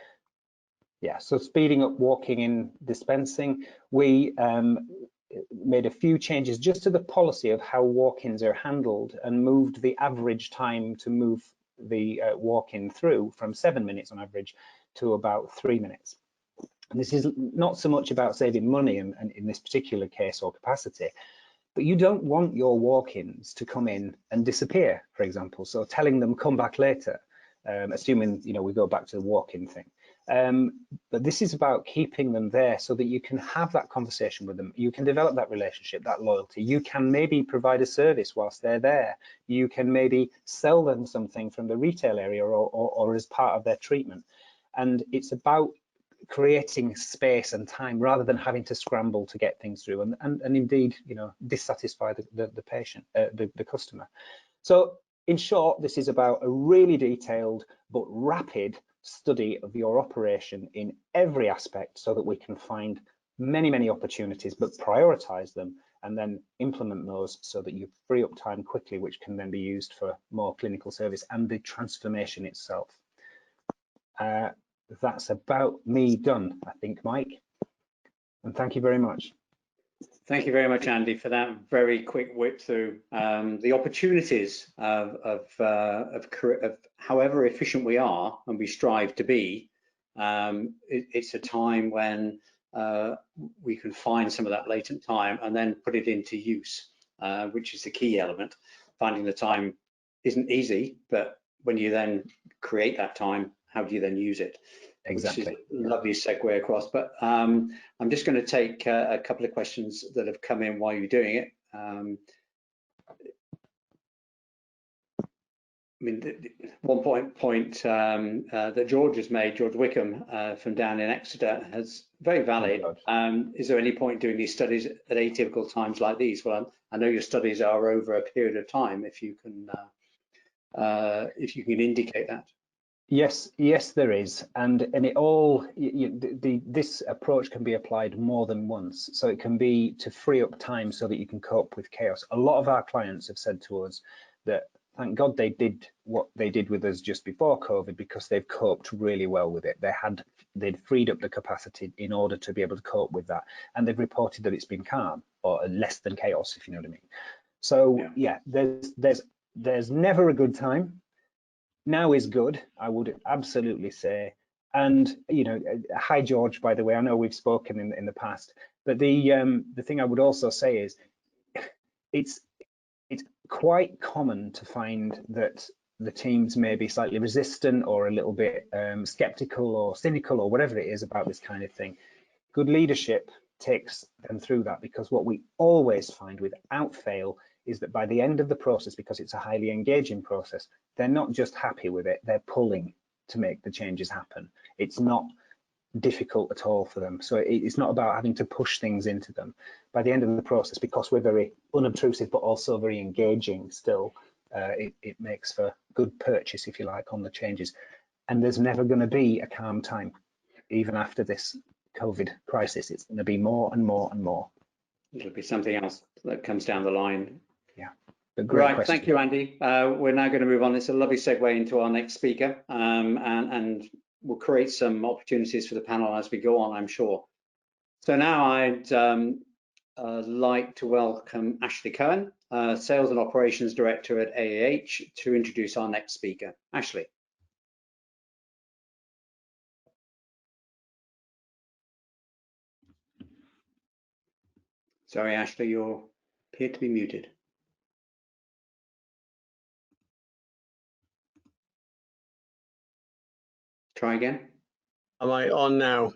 Yeah, so speeding up walking in dispensing, we made a few changes just to the policy of how walk-ins are handled and moved the average time to move the walk-in through from 7 minutes on average to about 3 minutes. And this is not so much about saving money and in this particular case or capacity, but you don't want your walk-ins to come in and disappear, for example. So telling them come back later, assuming we go back to the walk-in thing. But this is about keeping them there so that you can have that conversation with them. You can develop that relationship, that loyalty. You can maybe provide a service whilst they're there. You can maybe sell them something from the retail area or as part of their treatment. And it's about creating space and time rather than having to scramble to get things through and indeed dissatisfy the patient, the customer. So in short, this is about a really detailed but rapid study of your operation in every aspect so that we can find many opportunities but prioritize them and then implement those so that you free up time quickly, which can then be used for more clinical service and the transformation itself. That's about me done, I think, Mike. And thank you very much. Thank you very much, Andy, for that very quick whip through the opportunities of however efficient we are and we strive to be. It's a time when we can find some of that latent time and then put it into use, which is the key element. Finding the time isn't easy, but when you then create that time, how do you then use it? Exactly. Which is a lovely segue across. But I'm just going to take a couple of questions that have come in while you're doing it. I mean, one point that George has made, George Wickham from down in Exeter, has very valid. Is there any point doing these studies at atypical times like these? Well, I know your studies are over a period of time. If you can indicate that. Yes, there is, and it all this approach can be applied more than once. So it can be to free up time so that you can cope with chaos. A lot of our clients have said to us that thank God they did what they did with us just before COVID, because they've coped really well with it. They'd freed up the capacity in order to be able to cope with that, and they've reported that it's been calm or less than chaos, if you know what I mean. So yeah, there's never a good time. Now is good, I would absolutely say. And hi George, by the way, I know we've spoken in the past, but the thing I would also say is it's quite common to find that the teams may be slightly resistant or a little bit skeptical or cynical or whatever it is about this kind of thing. Good leadership takes them through that, because what we always find without fail is that by the end of the process, because it's a highly engaging process, they're not just happy with it, they're pulling to make the changes happen. It's not difficult at all for them. So it's not about having to push things into them. By the end of the process, because we're very unobtrusive, but also very engaging still, it makes for good purchase, if you like, on the changes. And there's never going to be a calm time. Even after this COVID crisis, it's going to be more and more and more. It'll be something else that comes down the line. Yeah. Right, question. Thank you, Andy. We're now going to move on. It's a lovely segue into our next speaker, and we'll create some opportunities for the panel as we go on, I'm sure. So now I'd like to welcome Ashley Cohen, Sales and Operations Director at AAH, to introduce our next speaker. Ashley. Sorry, Ashley, you appear to be muted. Try again. Am I on now?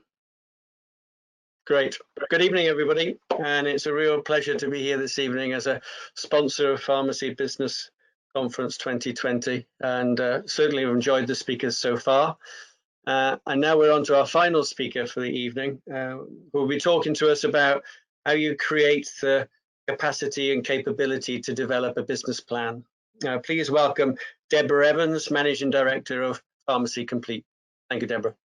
Great. Good evening, everybody. And it's a real pleasure to be here this evening as a sponsor of Pharmacy Business Conference 2020. And certainly have enjoyed the speakers so far. And now we're on to our final speaker for the evening, who will be talking to us about how you create the capacity and capability to develop a business plan. Please welcome Deborah Evans, Managing Director of Pharmacy Complete. Thank you, Deborah.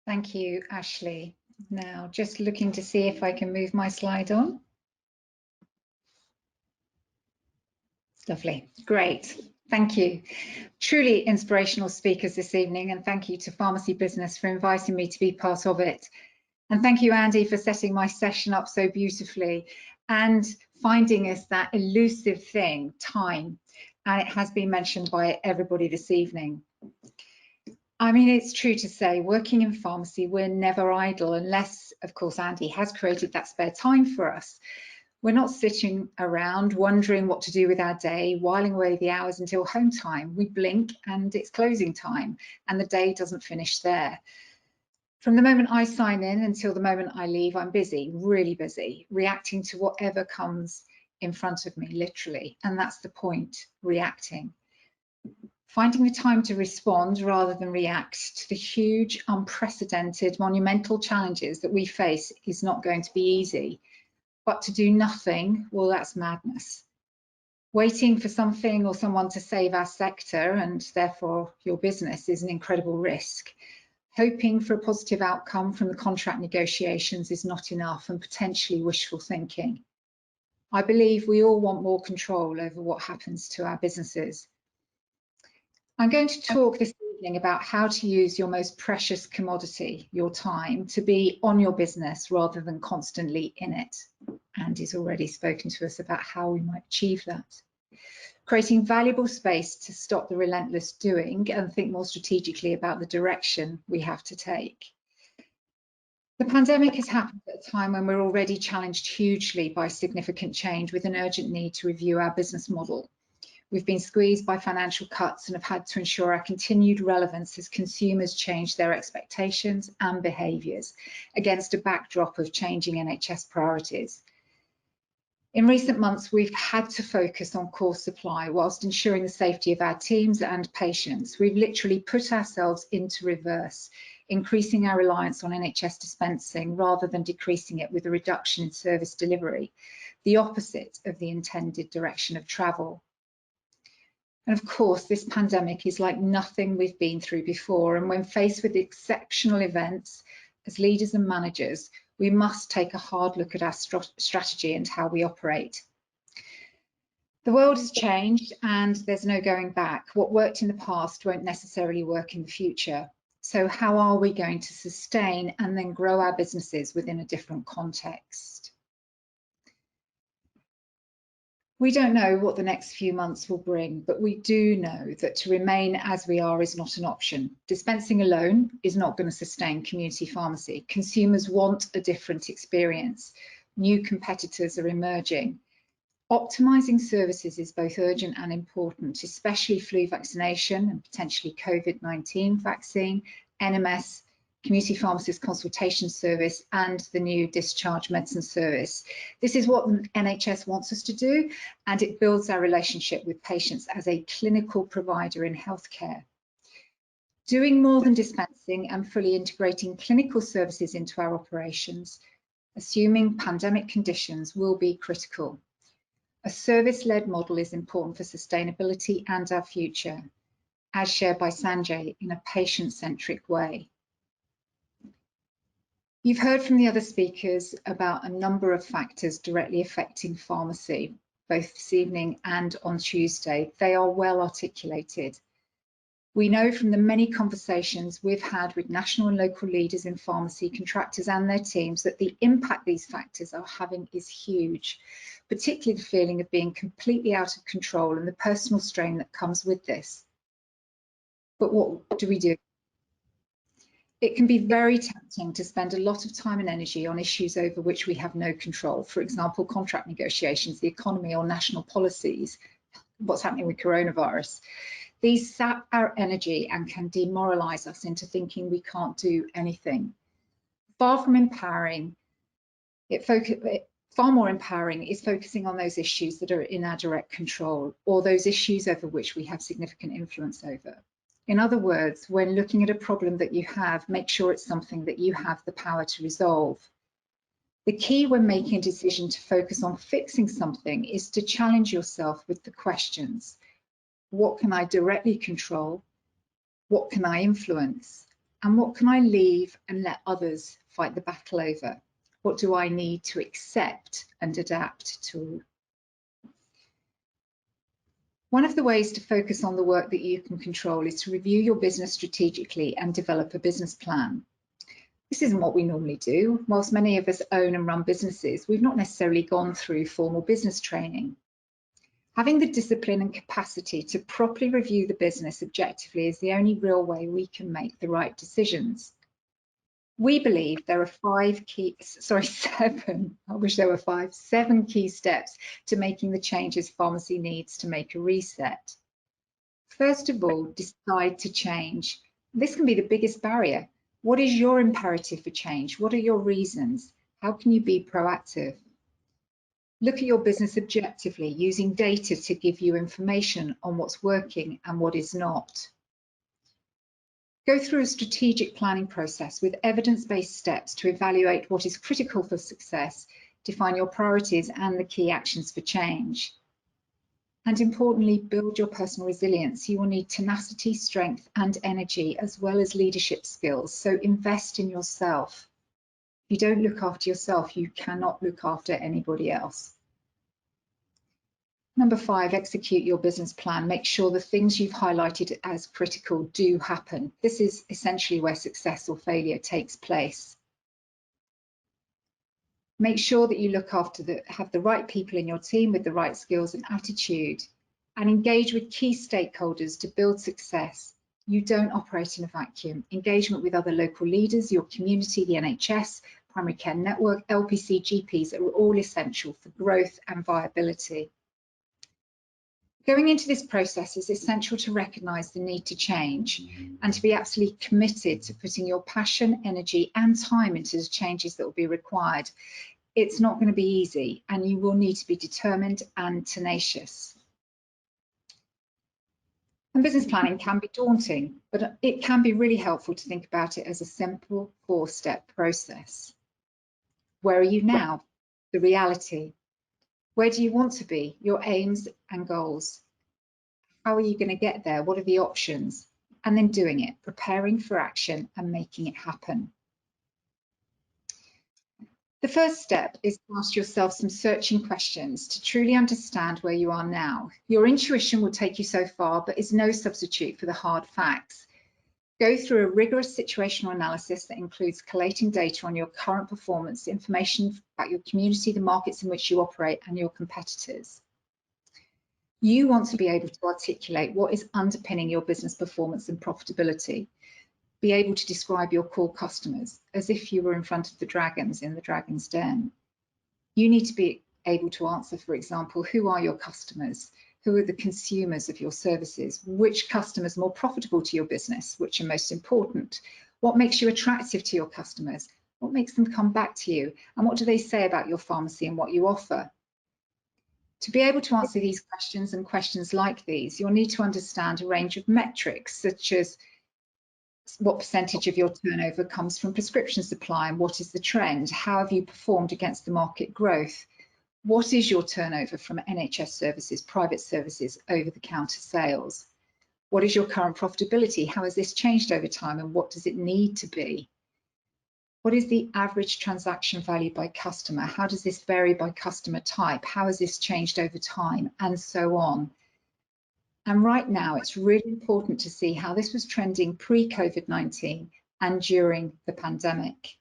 Thank you, Ashley. Now, just looking to see if I can move my slide on. Lovely, great, thank you. Truly inspirational speakers this evening, and thank you to Pharmacy Business for inviting me to be part of it. And thank you, Andy, for setting my session up so beautifully and finding us that elusive thing, time. And it has been mentioned by everybody this evening. I mean, it's true to say, working in pharmacy, we're never idle unless, of course, Andy has created that spare time for us. We're not sitting around wondering what to do with our day, whiling away the hours until home time. We blink and it's closing time, and the day doesn't finish there. From the moment I sign in until the moment I leave, I'm busy, really busy, reacting to whatever comes in front of me, literally. And that's the point, reacting. Finding the time to respond rather than react to the huge, unprecedented, monumental challenges that we face is not going to be easy. But to do nothing, well, that's madness. Waiting for something or someone to save our sector and therefore your business is an incredible risk. Hoping for a positive outcome from the contract negotiations is not enough and potentially wishful thinking. I believe we all want more control over what happens to our businesses. I'm going to talk this evening about how to use your most precious commodity, your time, to be on your business rather than constantly in it. Andy's already spoken to us about how we might achieve that. Creating valuable space to stop the relentless doing and think more strategically about the direction we have to take. The pandemic has happened at a time when we're already challenged hugely by significant change with an urgent need to review our business model. We've been squeezed by financial cuts and have had to ensure our continued relevance as consumers change their expectations and behaviours against a backdrop of changing NHS priorities. In recent months, we've had to focus on core supply whilst ensuring the safety of our teams and patients. We've literally put ourselves into reverse, increasing our reliance on NHS dispensing rather than decreasing it with a reduction in service delivery, the opposite of the intended direction of travel. And of course, this pandemic is like nothing we've been through before. And when faced with exceptional events, as leaders and managers, we must take a hard look at our strategy and how we operate. The world has changed and there's no going back. What worked in the past won't necessarily work in the future. So how are we going to sustain and then grow our businesses within a different context? We don't know what the next few months will bring, but we do know that to remain as we are is not an option. Dispensing alone is not going to sustain community pharmacy. Consumers want a different experience. New competitors are emerging. Optimising services is both urgent and important, especially flu vaccination and potentially COVID-19 vaccine, NMS, community pharmacist consultation service, and the new discharge medicine service. This is what NHS wants us to do, and it builds our relationship with patients as a clinical provider in healthcare. Doing more than dispensing and fully integrating clinical services into our operations, assuming pandemic conditions, will be critical. A service-led model is important for sustainability and our future, as shared by Sanjay in a patient-centric way. You've heard from the other speakers about a number of factors directly affecting pharmacy, both this evening and on Tuesday. They are well articulated. We know from the many conversations we've had with national and local leaders in pharmacy, contractors and their teams that the impact these factors are having is huge, particularly the feeling of being completely out of control and the personal strain that comes with this. But what do we do? It can be very tempting to spend a lot of time and energy on issues over which we have no control. For example, contract negotiations, the economy or national policies, what's happening with coronavirus. These sap our energy and can demoralize us into thinking we can't do anything. Far from empowering, far more empowering is focusing on those issues that are in our direct control or those issues over which we have significant influence over. In other words, when looking at a problem that you have, make sure it's something that you have the power to resolve. The key when making a decision to focus on fixing something is to challenge yourself with the questions. What can I directly control? What can I influence? And what can I leave and let others fight the battle over? What do I need to accept and adapt to? One of the ways to focus on the work that you can control is to review your business strategically and develop a business plan. This isn't what we normally do. Whilst many of us own and run businesses, we've not necessarily gone through formal business training. Having the discipline and capacity to properly review the business objectively is the only real way we can make the right decisions. We believe there are seven key steps to making the changes pharmacy needs to make a reset. First of all, decide to change. This can be the biggest barrier. What is your imperative for change? What are your reasons? How can you be proactive? Look at your business objectively, using data to give you information on what's working and what is not. Go through a strategic planning process with evidence-based steps to evaluate what is critical for success, define your priorities and the key actions for change. And importantly, build your personal resilience. You will need tenacity, strength and energy, as well as leadership skills. So invest in yourself. If you don't look after yourself, you cannot look after anybody else. Number 5, execute your business plan. Make sure the things you've highlighted as critical do happen. This is essentially where success or failure takes place. Make sure that you look after have the right people in your team with the right skills and attitude, and engage with key stakeholders to build success. You don't operate in a vacuum. Engagement with other local leaders, your community, the NHS, primary care network, LPC, GPs are all essential for growth and viability. Going into this process is essential to recognise the need to change and to be absolutely committed to putting your passion, energy and time into the changes that will be required. It's not going to be easy and you will need to be determined and tenacious. And business planning can be daunting, but it can be really helpful to think about it as a simple 4-step process. Where are you now? The reality. Where do you want to be? Your aims and goals. How are you going to get there? What are the options? And then doing it, preparing for action and making it happen. The first step is to ask yourself some searching questions to truly understand where you are now. Your intuition will take you so far, but is no substitute for the hard facts. Go through a rigorous situational analysis that includes collating data on your current performance, information about your community, the markets in which you operate, and your competitors. You want to be able to articulate what is underpinning your business performance and profitability. Be able to describe your core customers as if you were in front of the dragons in the dragon's den. You need to be able to answer, for example, who are your customers? Who are the consumers of your services? Which customers are more profitable to your business? Which are most important? What makes you attractive to your customers? What makes them come back to you? And what do they say about your pharmacy and what you offer? To be able to answer these questions and questions like these, you'll need to understand a range of metrics, such as what percentage of your turnover comes from prescription supply and what is the trend? How have you performed against the market growth? What is your turnover from NHS services, private services, over-the-counter sales? What is your current profitability? How has this changed over time and what does it need to be? What is the average transaction value by customer? How does this vary by customer type? How has this changed over time? And so on. And right now, it's really important to see how this was trending pre-COVID-19 and during the pandemic.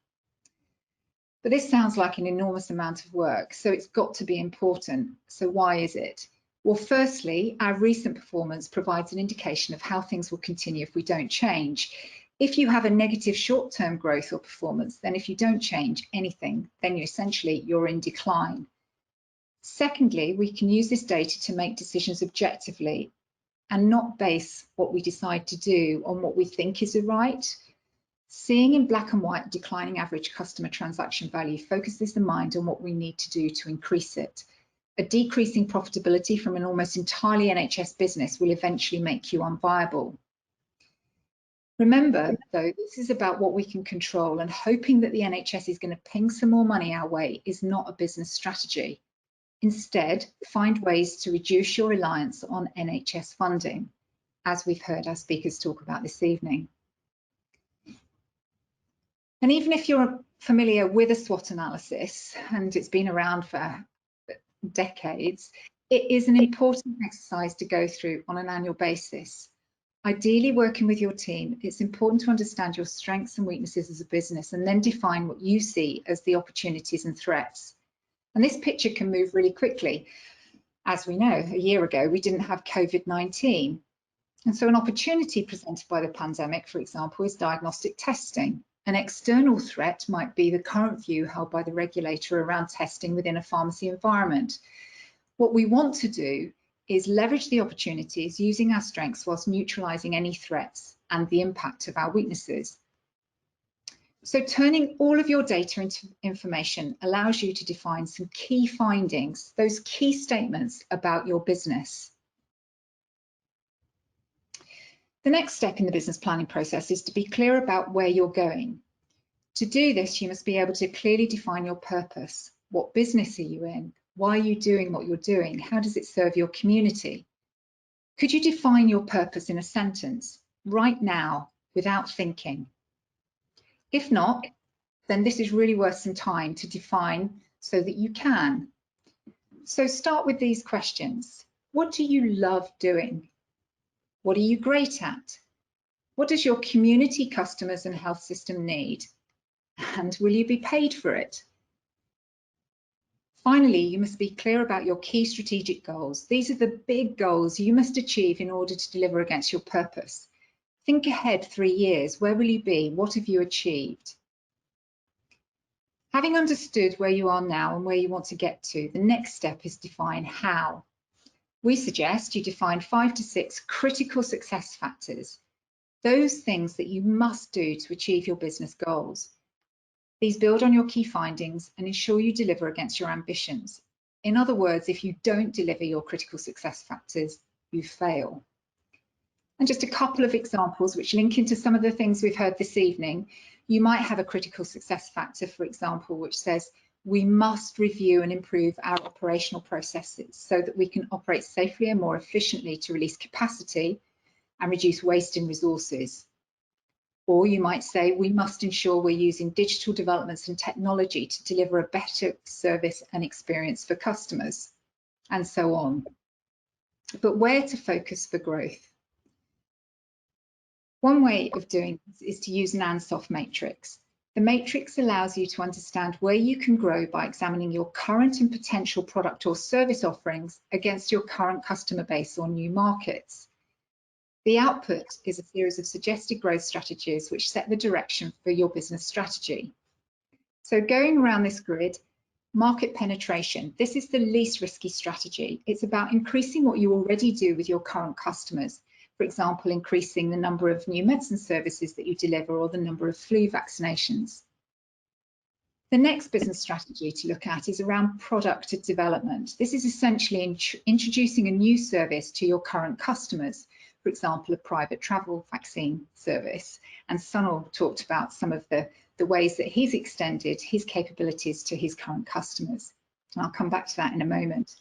But this sounds like an enormous amount of work, so it's got to be important. So why is it? Well, firstly, our recent performance provides an indication of how things will continue if we don't change. If you have a negative short-term growth or performance, then if you don't change anything, then you're in decline. Secondly, we can use this data to make decisions objectively and not base what we decide to do on what we think is right. Seeing in black and white declining average customer transaction value focuses the mind on what we need to do to increase it. A decreasing profitability from an almost entirely NHS business will eventually make you unviable. Remember, though, this is about what we can control, and hoping that the NHS is going to ping some more money our way is not a business strategy. Instead, find ways to reduce your reliance on NHS funding, as we've heard our speakers talk about this evening. And even if you're familiar with a SWOT analysis, and it's been around for decades, it is an important exercise to go through on an annual basis. Ideally, working with your team, it's important to understand your strengths and weaknesses as a business and then define what you see as the opportunities and threats. And this picture can move really quickly. As we know, a year ago, we didn't have COVID-19. And so an opportunity presented by the pandemic, for example, is diagnostic testing. An external threat might be the current view held by the regulator around testing within a pharmacy environment. What we want to do is leverage the opportunities using our strengths whilst neutralising any threats and the impact of our weaknesses. So turning all of your data into information allows you to define some key findings, those key statements about your business. The next step in the business planning process is to be clear about where you're going. To do this, you must be able to clearly define your purpose. What business are you in? Why are you doing what you're doing? How does it serve your community? Could you define your purpose in a sentence right now without thinking? If not, then this is really worth some time to define so that you can. So start with these questions. What do you love doing? What are you great at? What does your community, customers and health system need? And will you be paid for it? Finally, you must be clear about your key strategic goals. These are the big goals you must achieve in order to deliver against your purpose. Think ahead 3 years. Where will you be? What have you achieved? Having understood where you are now and where you want to get to, the next step is define how. We suggest you define 5 to 6 critical success factors, those things that you must do to achieve your business goals. These build on your key findings and ensure you deliver against your ambitions. In other words, if you don't deliver your critical success factors, you fail. And just a couple of examples which link into some of the things we've heard this evening. You might have a critical success factor, for example, which says we must review and improve our operational processes so that we can operate safely and more efficiently to release capacity and reduce waste in resources. Or you might say we must ensure we're using digital developments and technology to deliver a better service and experience for customers, and so on. But where to focus for growth? One way of doing this is to use an ANSOF matrix. The matrix allows you to understand where you can grow by examining your current and potential product or service offerings against your current customer base or new markets. The output is a series of suggested growth strategies which set the direction for your business strategy. So going around this grid, market penetration. This is the least risky strategy. It's about increasing what you already do with your current customers. For example, increasing the number of new medicine services that you deliver or the number of flu vaccinations. The next business strategy to look at is around product development. This is essentially introducing a new service to your current customers. For example, a private travel vaccine service. And Sunil talked about some of the ways that he's extended his capabilities to his current customers. And I'll come back to that in a moment.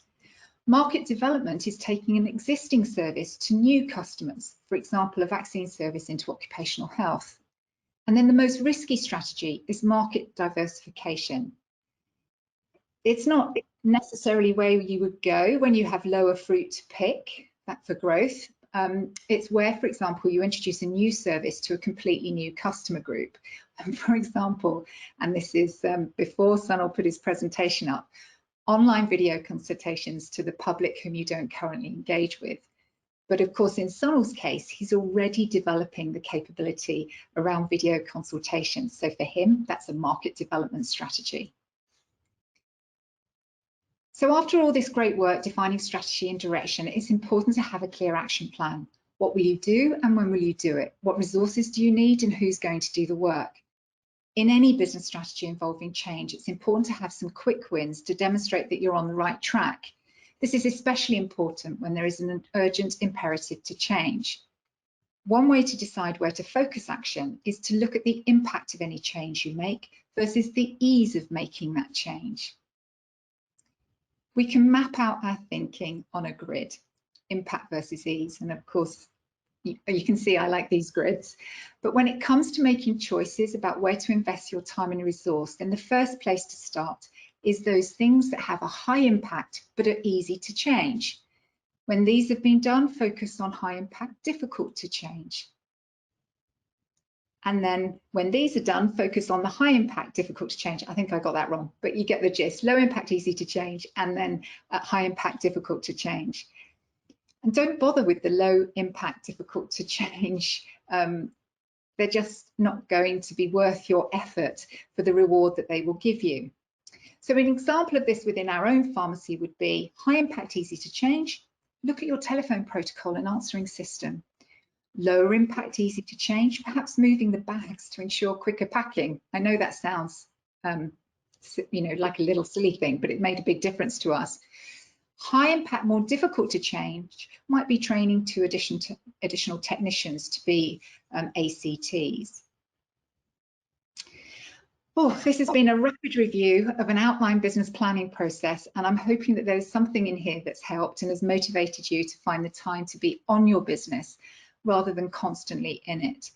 Market development is taking an existing service to new customers, for example, a vaccine service into occupational health. And then the most risky strategy is market diversification. It's not necessarily where you would go when you have lower fruit to pick for growth, It's where, for example, you introduce a new service to a completely new customer group. And for example, and this is before Sunil put his presentation up, online video consultations to the public whom you don't currently engage with. But of course, in Sunil's case, he's already developing the capability around video consultations. So for him, that's a market development strategy. So after all this great work defining strategy and direction, it's important to have a clear action plan. What will you do and when will you do it? What resources do you need and who's going to do the work? In any business strategy involving change, it's important to have some quick wins to demonstrate that you're on the right track. This is especially important when there is an urgent imperative to change. One way to decide where to focus action is to look at the impact of any change you make versus the ease of making that change. We can map out our thinking on a grid, impact versus ease. And of course, you can see I like these grids. But when it comes to making choices about where to invest your time and resource, then the first place to start is those things that have a high impact but are easy to change. When these have been done, focus on high impact, difficult to change. And then when these are done, focus on the high impact, difficult to change. I think I got that wrong, but you get the gist. Low impact, easy to change, and then high impact, difficult to change. And don't bother with the low impact, difficult to change. They're just not going to be worth your effort for the reward that they will give you. So an example of this within our own pharmacy would be high impact, easy to change. Look at your telephone protocol and answering system. Lower impact, easy to change, perhaps moving the bags to ensure quicker packing. I know that sounds, like a little silly thing, but it made a big difference to us. High impact, more difficult to change, might be training to additional technicians to be ACTs. Oh, this has been a rapid review of an outline business planning process, and I'm hoping that there's something in here that's helped and has motivated you to find the time to be on your business rather than constantly in it.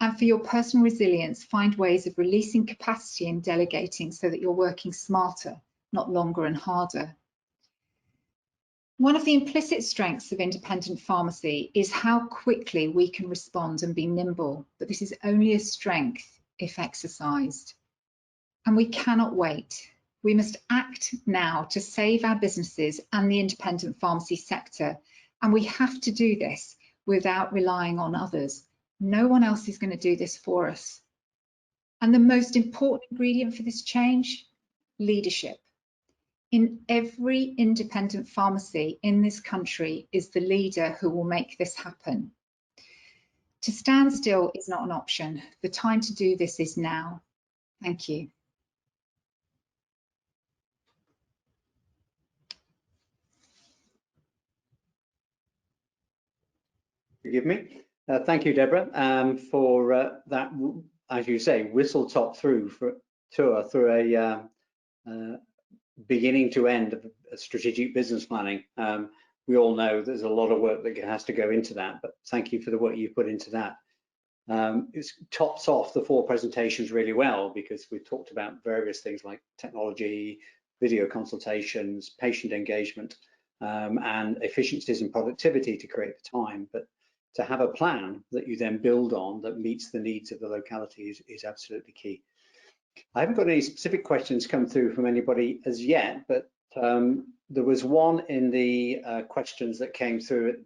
And for your personal resilience, find ways of releasing capacity and delegating so that you're working smarter, not longer and harder. One of the implicit strengths of independent pharmacy is how quickly we can respond and be nimble, but this is only a strength if exercised. And we cannot wait. We must act now to save our businesses and the independent pharmacy sector. And we have to do this without relying on others. No one else is going to do this for us. And the most important ingredient for this change, leadership. In every independent pharmacy in this country is the leader who will make this happen. To stand still is not an option. The time to do this is now. Thank you. Forgive me. Thank you, Deborah, for that, as you say, whistle-top tour through a beginning to end of strategic business planning. We all know there's a lot of work that has to go into that, but thank you for the work you've put into that. It tops off the 4 presentations really well, because we've talked about various things like technology, video consultations, patient engagement, and efficiencies and productivity to create the time. But to have a plan that you then build on that meets the needs of the locality is absolutely key. I haven't got any specific questions come through from anybody as yet, but there was one in the questions that came through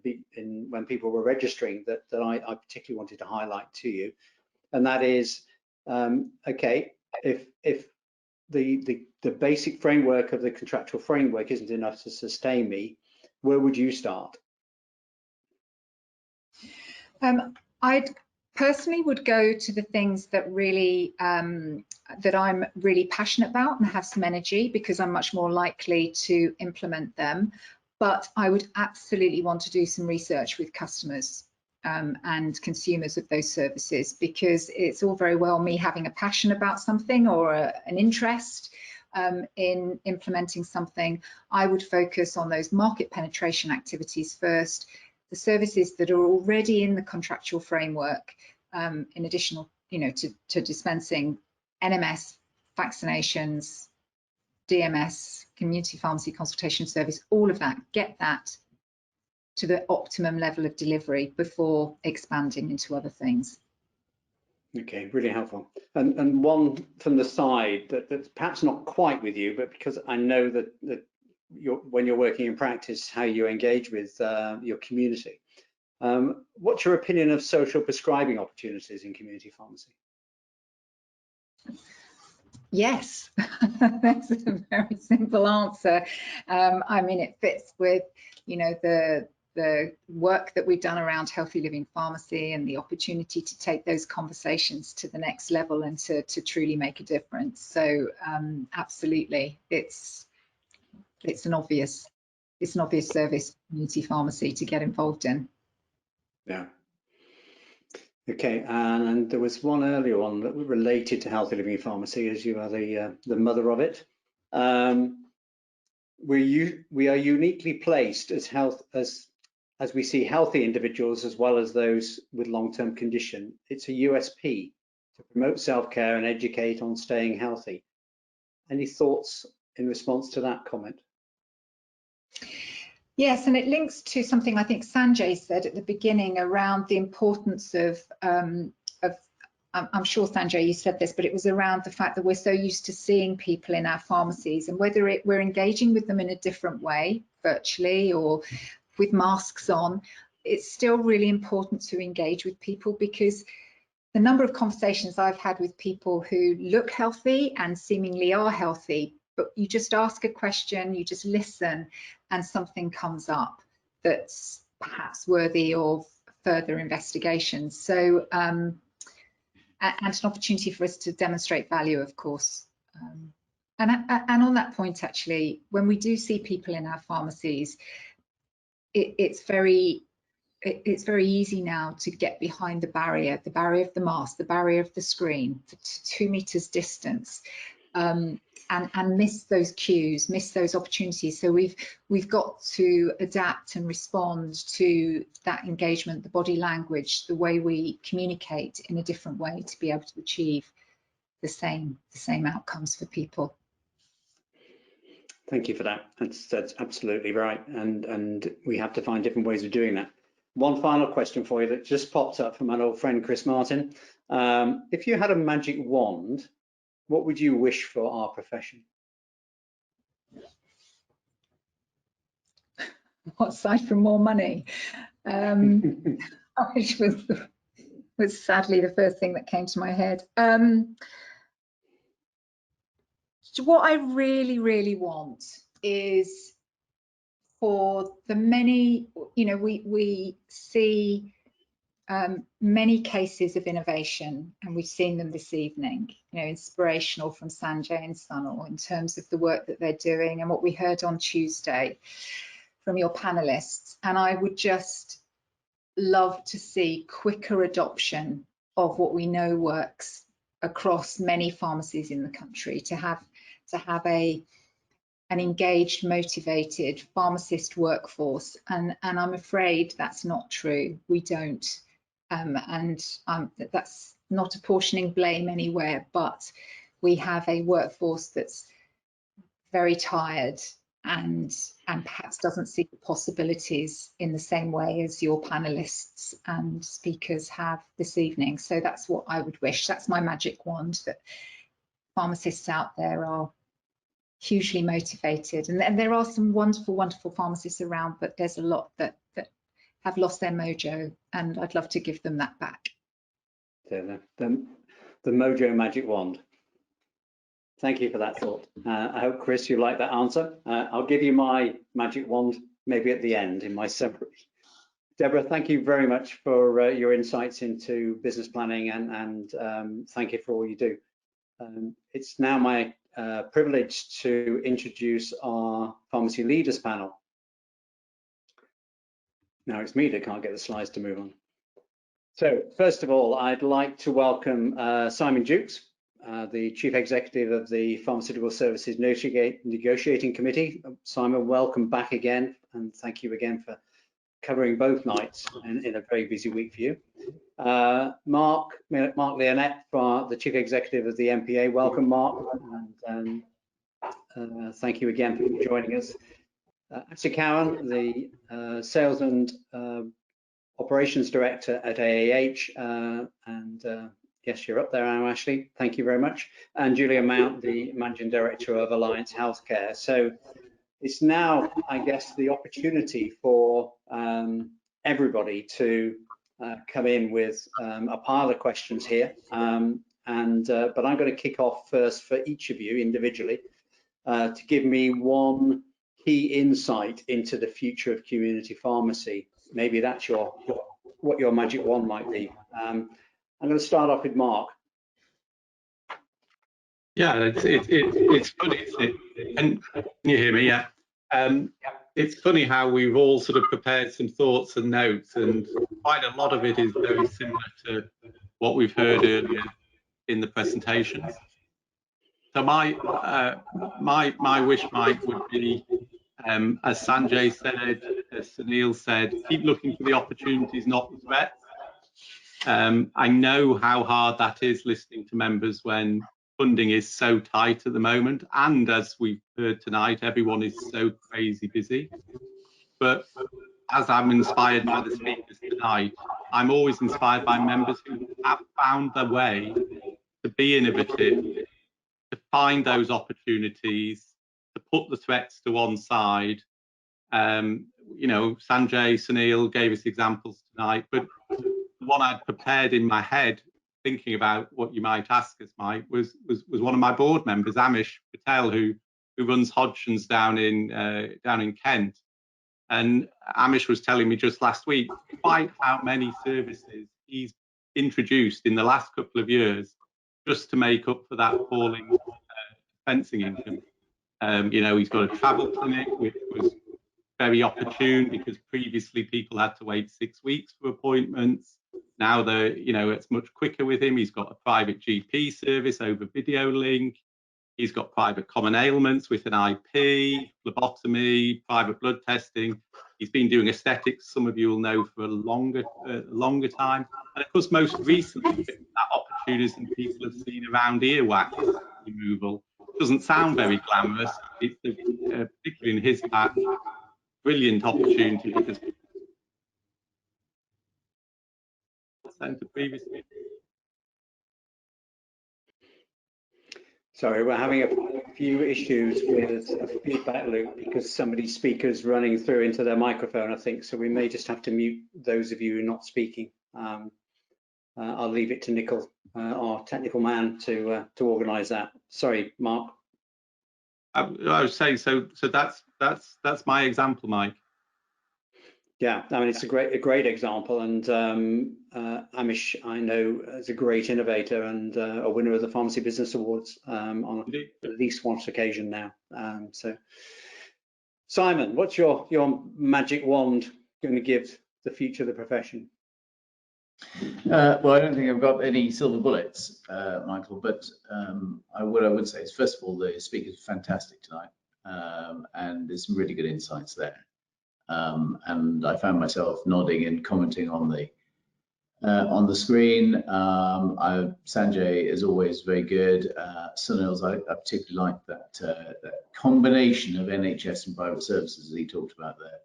when people were registering that I particularly wanted to highlight to you, and that is, okay, if the basic framework of the contractual framework isn't enough to sustain me, where would you start? I'd personally would go to the things that really that I'm really passionate about and have some energy, because I'm much more likely to implement them. But I would absolutely want to do some research with customers and consumers of those services, because it's all very well me having a passion about something or an interest in implementing something. I would focus on those market penetration activities first, the services that are already in the contractual framework, in addition, to dispensing NMS, vaccinations, DMS, community pharmacy consultation service, all of that. Get that to the optimum level of delivery before expanding into other things. Okay, really helpful. And one from the side that's perhaps not quite with you, but because I know that when you're working in practice, how you engage with your community. What's your opinion of social prescribing opportunities in community pharmacy? Yes, that's a very simple answer. I mean, it fits with, you know, the work that we've done around healthy living pharmacy and the opportunity to take those conversations to the next level and to truly make a difference. So absolutely, it's an obvious service, community pharmacy, to get involved in. Yeah. Okay, and there was one earlier on that related to healthy living pharmacy, as you are the mother of it. We are uniquely placed as we see healthy individuals as well as those with long-term condition. It's a USP to promote self-care and educate on staying healthy. Any thoughts in response to that comment? Yes, and it links to something I think Sanjay said at the beginning around the importance of I'm sure Sanjay, you said this, but it was around the fact that we're so used to seeing people in our pharmacies, and whether we're engaging with them in a different way, virtually or with masks on, it's still really important to engage with people, because the number of conversations I've had with people who look healthy and seemingly are healthy, but you just ask a question, you just listen, and something comes up that's perhaps worthy of further investigation. So, and an opportunity for us to demonstrate value, of course. And on that point, actually, when we do see people in our pharmacies, it's very easy now to get behind the barrier of the mask, the barrier of the screen, the 2 meters distance, and miss those cues, miss those opportunities. So we've got to adapt and respond to that engagement, the body language, the way we communicate in a different way to be able to achieve the same outcomes for people. Thank you for that. That's absolutely right, and we have to find different ways of doing that. One final question for you that just popped up from an old friend, Chris Martin. If you had a magic wand, what would you wish for our profession? What, aside from more money? Which was sadly the first thing that came to my head. What I really, really want is for the many, you know, we see many cases of innovation, and we've seen them this evening, you know, inspirational from Sanjay and Sunil in terms of the work that they're doing and what we heard on Tuesday from your panelists. And I would just love to see quicker adoption of what we know works across many pharmacies in the country, to have an engaged, motivated pharmacist workforce, and I'm afraid that's not true. We don't, and that's not apportioning blame anywhere, but we have a workforce that's very tired and perhaps doesn't see the possibilities in the same way as your panelists and speakers have this evening. So that's what I would wish. That's my magic wand, that pharmacists out there are hugely motivated, and there are some wonderful pharmacists around, but there's a lot that have lost their mojo, and I'd love to give them that back. So the mojo magic wand. Thank you for that thought. I hope, Chris, you like that answer. I'll give you my magic wand maybe at the end in my summary. Deborah, thank you very much for your insights into business planning, and thank you for all you do. It's now my privilege to introduce our pharmacy leaders panel. Now it's me that can't get the slides to move on. So first of all, I'd like to welcome Simon Jukes, the Chief Executive of the Pharmaceutical Services Negotiating Committee. Simon, welcome back again, and thank you again for covering both nights in a very busy week for you. Mark Leonette, the Chief Executive of the MPA. Welcome, Mark, and thank you again for joining us. Ashley Cowan, the Sales and Operations Director at AAH, yes, you're up there now, Ashley. Thank you very much. And Julia Mount, the Managing Director of Alliance Healthcare. So it's now, I guess, the opportunity for everybody to come in with a pile of questions here. But I'm going to kick off first for each of you individually to give me one key insight into the future of community pharmacy. Maybe that's what your magic wand might be. I'm going to start off with Mark. Yeah, it's funny, and can you hear me? Yeah. It's funny how we've all sort of prepared some thoughts and notes, and quite a lot of it is very similar to what we've heard earlier in the presentations. So my wish, Mike, would be, as Sanjay said, as Sunil said, keep looking for the opportunities, not the threats. I know how hard that is listening to members when funding is so tight at the moment, and as we've heard tonight, everyone is so crazy busy. But as I'm inspired by the speakers tonight, I'm always inspired by members who have found their way to be innovative, to find those opportunities, to put the threats to one side. You know, Sanjay, Sunil gave us examples tonight, but the one I'd prepared in my head, thinking about what you might ask us, Mike, was one of my board members, Amish Patel, who runs Hodgson's down in Kent. And Amish was telling me just last week quite how many services he's introduced in the last couple of years just to make up for that falling fencing income. You know, he's got a travel clinic, which was very opportune because previously people had to wait 6 weeks for appointments. Now it's much quicker with him. He's got a private GP service over video link. He's got private common ailments with an IP, phlebotomy, private blood testing. He's been doing aesthetics, some of you will know, for a longer time. And of course, most recently, that opportunity people have seen around earwax removal. Doesn't sound very glamorous. It's particularly in his patch, brilliant opportunity because centre previously. Sorry, we're having a few issues with a feedback loop because somebody's speaker's running through into their microphone, I think. So we may just have to mute those of you who are not speaking. I'll leave it to Nicole, our technical man, to organise that. Sorry, Mark. I was saying, so that's my example, Mike. Yeah, I mean, it's a great example, and Amish, I know, is a great innovator and a winner of the Pharmacy Business Awards on at least one occasion now. So, Simon, what's your magic wand going to give the future of the profession? Well, I don't think I've got any silver bullets, Michael, but what I would say is, first of all, the speakers are fantastic tonight, and there's some really good insights there. And I found myself nodding and commenting on the screen. Sanjay is always very good. Sunil's, I particularly like that combination of NHS and private services that he talked about there.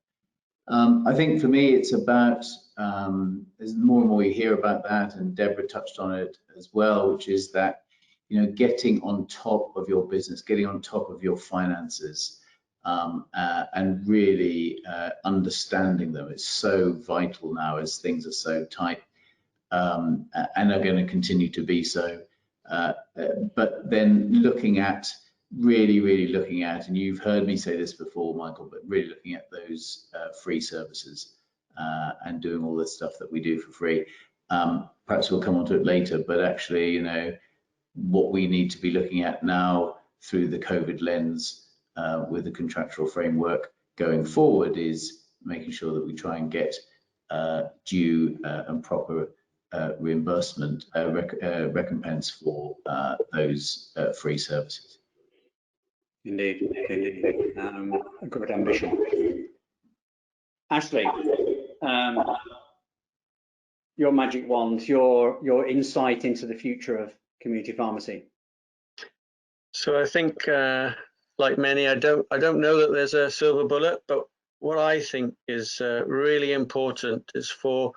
I think for me, it's about, there's more and more you hear about that, and Deborah touched on it as well, which is that, you know, getting on top of your business, getting on top of your finances, and really understanding them. It's so vital now as things are so tight, and are going to continue to be so. But then really looking at, and you've heard me say this before, Michael, but really looking at those free services and doing all the stuff that we do for free. Perhaps we'll come on to it later, but actually, you know, what we need to be looking at now through the COVID lens with the contractual framework going forward is making sure that we try and get due and proper reimbursement, recompense for those free services. Indeed, a good ambition. Ashley, your magic wand, your insight into the future of community pharmacy. So I think like many, I don't know that there's a silver bullet, but what I think is really important is for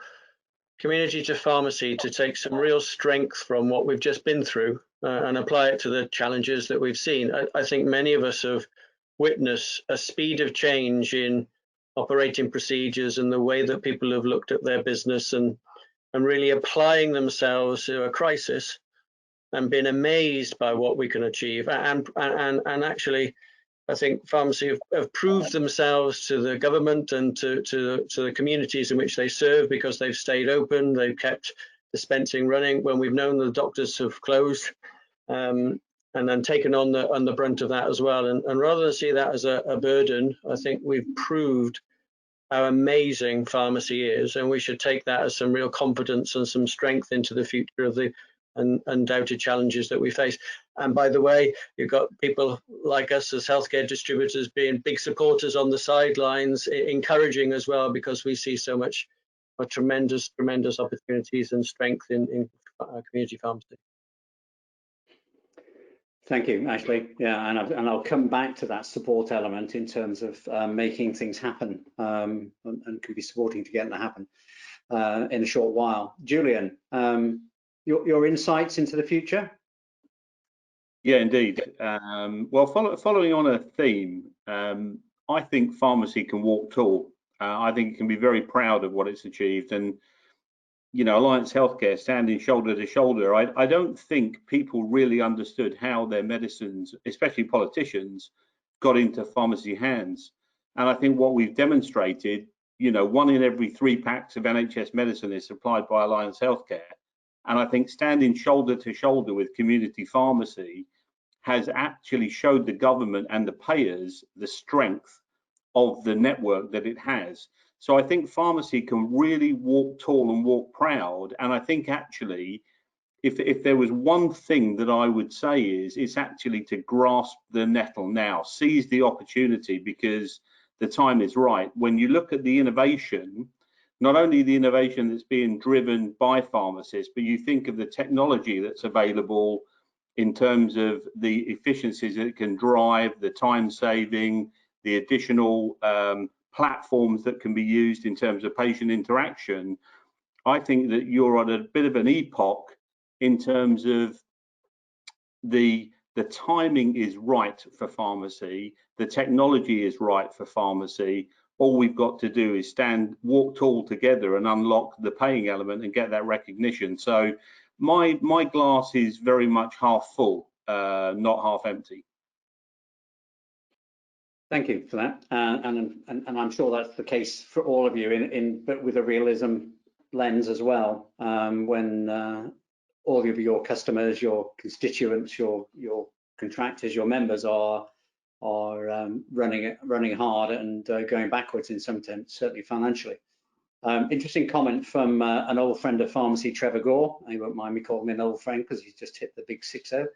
community to pharmacy to take some real strength from what we've just been through and apply it to the challenges that we've seen. I think many of us have witnessed a speed of change in operating procedures and the way that people have looked at their business and really applying themselves to a crisis and been amazed by what we can achieve. And actually, I think pharmacy have proved themselves to the government and to the communities in which they serve because they've stayed open, they've kept dispensing running when we've known the doctors have closed, and then taken on the brunt of that as well. And rather than see that as a burden, I think we've proved how amazing pharmacy is, and we should take that as some real confidence and some strength into the future of the undoubted challenges that we face. And by the way, you've got people like us as healthcare distributors being big supporters on the sidelines, encouraging as well, because we see so much tremendous opportunities and strength in community pharmacy. Thank you, Ashley. Yeah, and I'll come back to that support element in terms of making things happen and can be supporting to get that happen in a short while. Julian, your insights into the future? Yeah, indeed. Well, following on a theme, I think pharmacy can walk tall. I think it can be very proud of what it's achieved. And, you know, Alliance Healthcare standing shoulder to shoulder, I don't think people really understood how their medicines, especially politicians, got into pharmacy hands. And I think what we've demonstrated, you know, 1 in every 3 packs of NHS medicine is supplied by Alliance Healthcare. And I think standing shoulder to shoulder with community pharmacy has actually showed the government and the payers the strength of the network that it has. So I think pharmacy can really walk tall and walk proud. And I think actually, if there was one thing that I would say is, it's actually to grasp the nettle now, seize the opportunity, because the time is right. When you look at the innovation, not only the innovation that's being driven by pharmacists, but you think of the technology that's available in terms of the efficiencies that it can drive, the time saving, the additional platforms that can be used in terms of patient interaction. I think that you're at a bit of an epoch in terms of the timing is right for pharmacy, the technology is right for pharmacy. All we've got to do is walk tall together and unlock the paying element and get that recognition. So my glass is very much half full, not half empty. Thank you for that, and I'm sure that's the case for all of you, but with a realism lens as well. When all of your customers, your constituents, your contractors, your members are running hard and going backwards in some terms, certainly financially. Interesting comment from an old friend of pharmacy, Trevor Gore. He won't mind me calling him an old friend because he's just hit the big 6-0.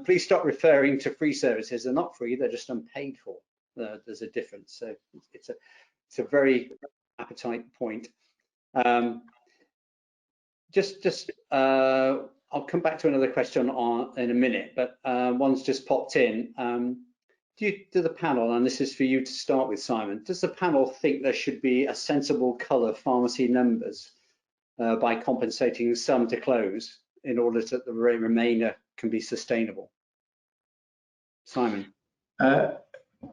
Please stop referring to free services. They're not free, they're just unpaid for. There's a difference. So it's a very appetite point. I'll come back to another question in a minute, but one's just popped in. Do the panel, and this is for you to start with, Simon, does the panel think there should be a sensible colour pharmacy numbers by compensating some to close in order that the remainder can be sustainable? Simon.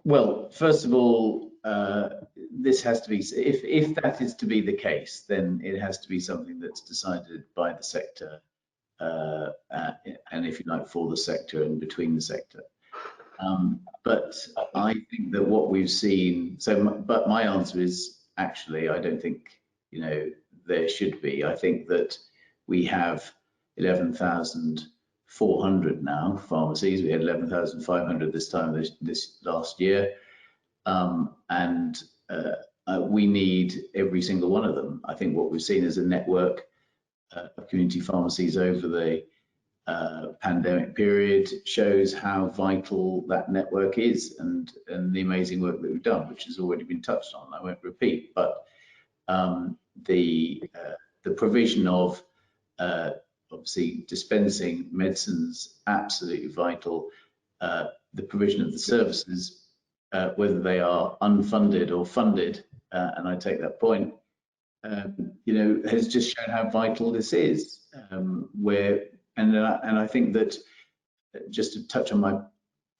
Well, first of all, this has to be, if that is to be the case, then it has to be something that's decided by the sector, and if you like, for the sector and between the sector. But I think that what we've seen, but my answer is actually, I don't think, you know, there should be. I think that we have 11,400 now pharmacies. We had 11,500 this time this last year, and we need every single one of them. I think what we've seen is a network of community pharmacies over the pandemic period shows how vital that network is, and the amazing work that we've done, which has already been touched on. I won't repeat, but the provision of obviously dispensing medicines, absolutely vital. the provision of the services, whether they are unfunded or funded, and I take that point, you know, has just shown how vital this is. And I think that, just to touch on my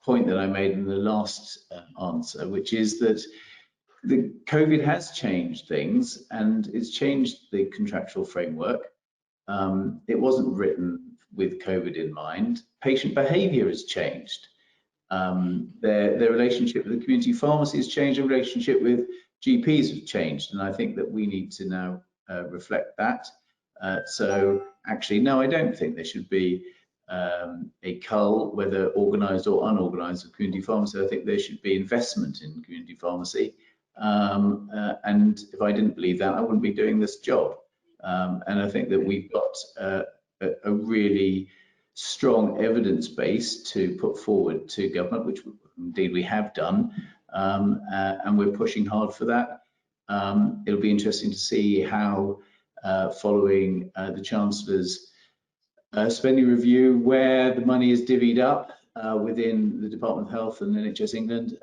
point that I made in the last answer, which is that the COVID has changed things, and it's changed the contractual framework. It wasn't written with COVID in mind. Patient behaviour has changed. Their relationship with the community pharmacy has changed. The relationship with GPs have changed, and I think that we need to now reflect that. So actually, no, I don't think there should be a cull, whether organised or unorganised, of community pharmacy. I think there should be investment in community pharmacy. And if I didn't believe that, I wouldn't be doing this job. And I think that we've got a really strong evidence base to put forward to government, which indeed we have done, and we're pushing hard for that. It'll be interesting to see how, following the Chancellor's spending review, where the money is divvied up within the Department of Health and NHS England.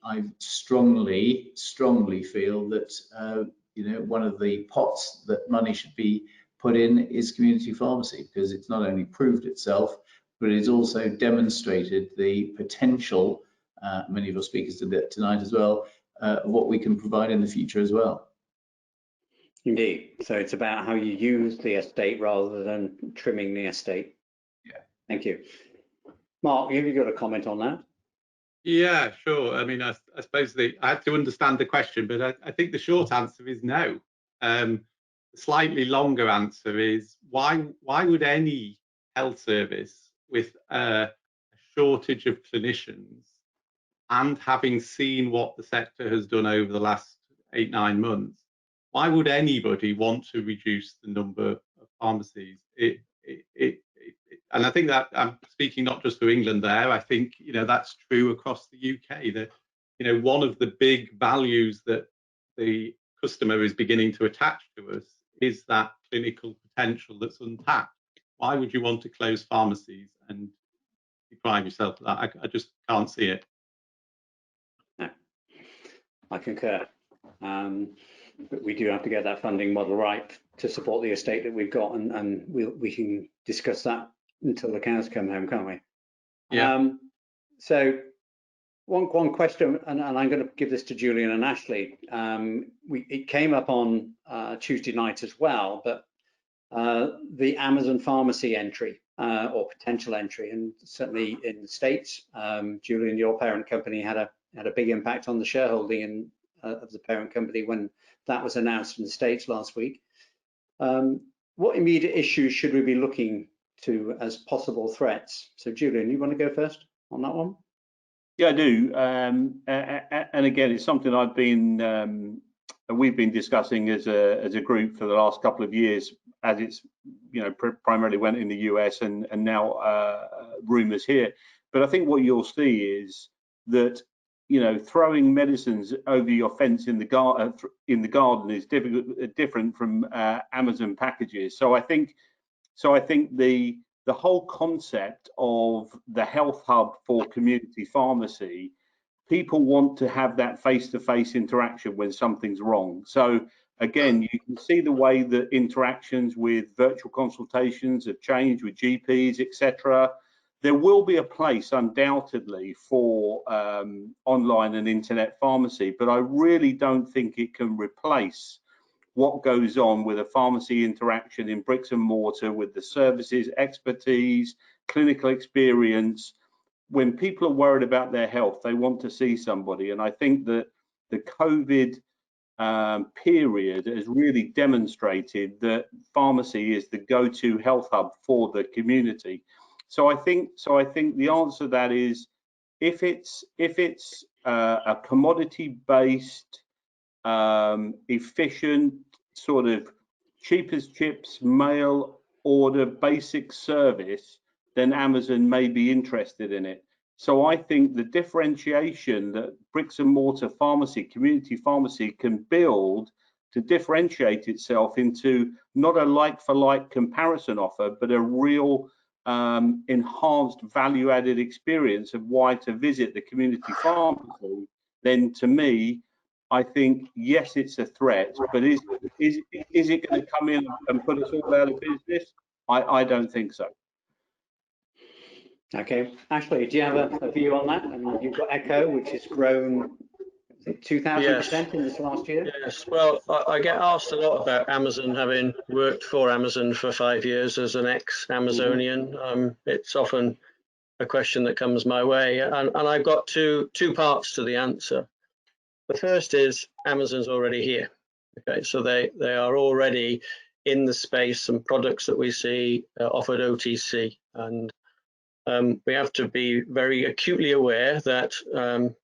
I strongly feel that you know, one of the pots that money should be put in is community pharmacy, because it's not only proved itself, but it's also demonstrated the potential. Many of your speakers did that tonight as well. What we can provide in the future as well. Indeed. So it's about how you use the estate rather than trimming the estate. Yeah. Thank you. Mark, have you got a comment on that? Yeah, sure. I mean, I suppose I have to understand the question, but I think the short answer is no. The slightly longer answer is why would any health service with a shortage of clinicians, and having seen what the sector has done over the last 8-9 months, why would anybody want to reduce the number of pharmacies? And I think that I'm speaking not just for England there. I think, you know, that's true across the UK. That, you know, one of the big values that the customer is beginning to attach to us is that clinical potential that's untapped. Why would you want to close pharmacies and deprive yourself of that? I just can't see it. No, I concur. But we do have to get that funding model right to support the estate that we've got, and we can discuss that until the cows come home, can't we? Yeah. So one question, and I'm going to give this to Julian and Ashley. It came up on Tuesday night as well, but the Amazon pharmacy entry or potential entry, and certainly in the States, Julian, your parent company had a big impact on the shareholding of the parent company when that was announced in the States last week. What immediate issues should we be looking to as possible threats? So Julian, you want to go first on that one? Yeah, I do. And again, it's something we've been discussing as a group for the last couple of years, as it's, you know, primarily went in the US and now rumours here. But I think what you'll see is that, you know, throwing medicines over your fence in the garden is different from Amazon packages. So I think the whole concept of the health hub for community pharmacy, people want to have that face-to-face interaction when something's wrong. So again, you can see the way that interactions with virtual consultations have changed with GPs, etc. There will be a place undoubtedly for online and internet pharmacy, but I really don't think it can replace what goes on with a pharmacy interaction in bricks and mortar, with the services, expertise, clinical experience. When people are worried about their health, they want to see somebody. And I think that the COVID period has really demonstrated that pharmacy is the go-to health hub for the community. So I think the answer to that is, if it's a commodity-based, efficient, sort of cheap as chips, mail order, basic service, then Amazon may be interested in it. So I think the differentiation that bricks and mortar pharmacy, community pharmacy, can build to differentiate itself into not a like-for-like comparison offer, but a real enhanced value-added experience of why to visit the community pharmacy, then to me, I think, yes, it's a threat, but is it going to come in and put us all out of business? I don't think so. Okay, Ashley, do you have a view on that? I mean, you've got Echo, which has grown 2,000% in this last year. Yes, well, I get asked a lot about Amazon, having worked for Amazon for 5 years as an ex-Amazonian. It's often a question that comes my way, and I've got two parts to the answer. The first is Amazon's already here. Okay, so they are already in the space, and products that we see offered OTC, and we have to be very acutely aware that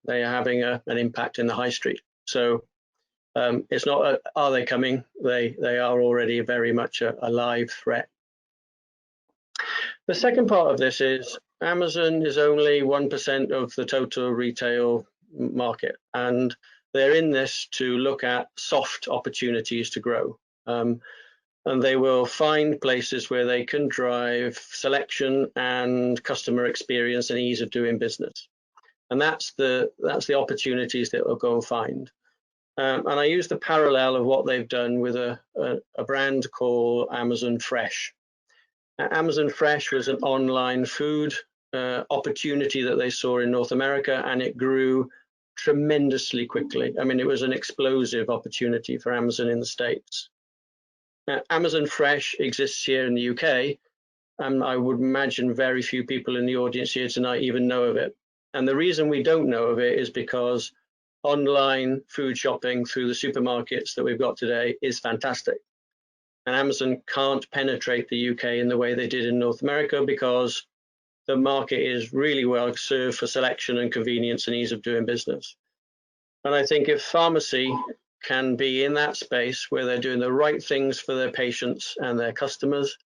they are having an impact in the high street. So it's not are they coming? They are already very much a live threat. The second part of this is Amazon is only 1% of the total retail market, and they're in this to look at soft opportunities to grow. And they will find places where they can drive selection and customer experience and ease of doing business. And that's the opportunities that they'll go and find. And I use the parallel of what they've done with a brand called Amazon Fresh. Amazon Fresh was an online food opportunity that they saw in North America, and it grew tremendously quickly. I mean, it was an explosive opportunity for Amazon in the States. Amazon Fresh exists here in the UK, and I would imagine very few people in the audience here tonight even know of it. And the reason we don't know of it is because online food shopping through the supermarkets that we've got today is fantastic. And Amazon can't penetrate the UK in the way they did in North America because the market is really well served for selection and convenience and ease of doing business. And I think if pharmacy can be in that space where they're doing the right things for their patients and their customers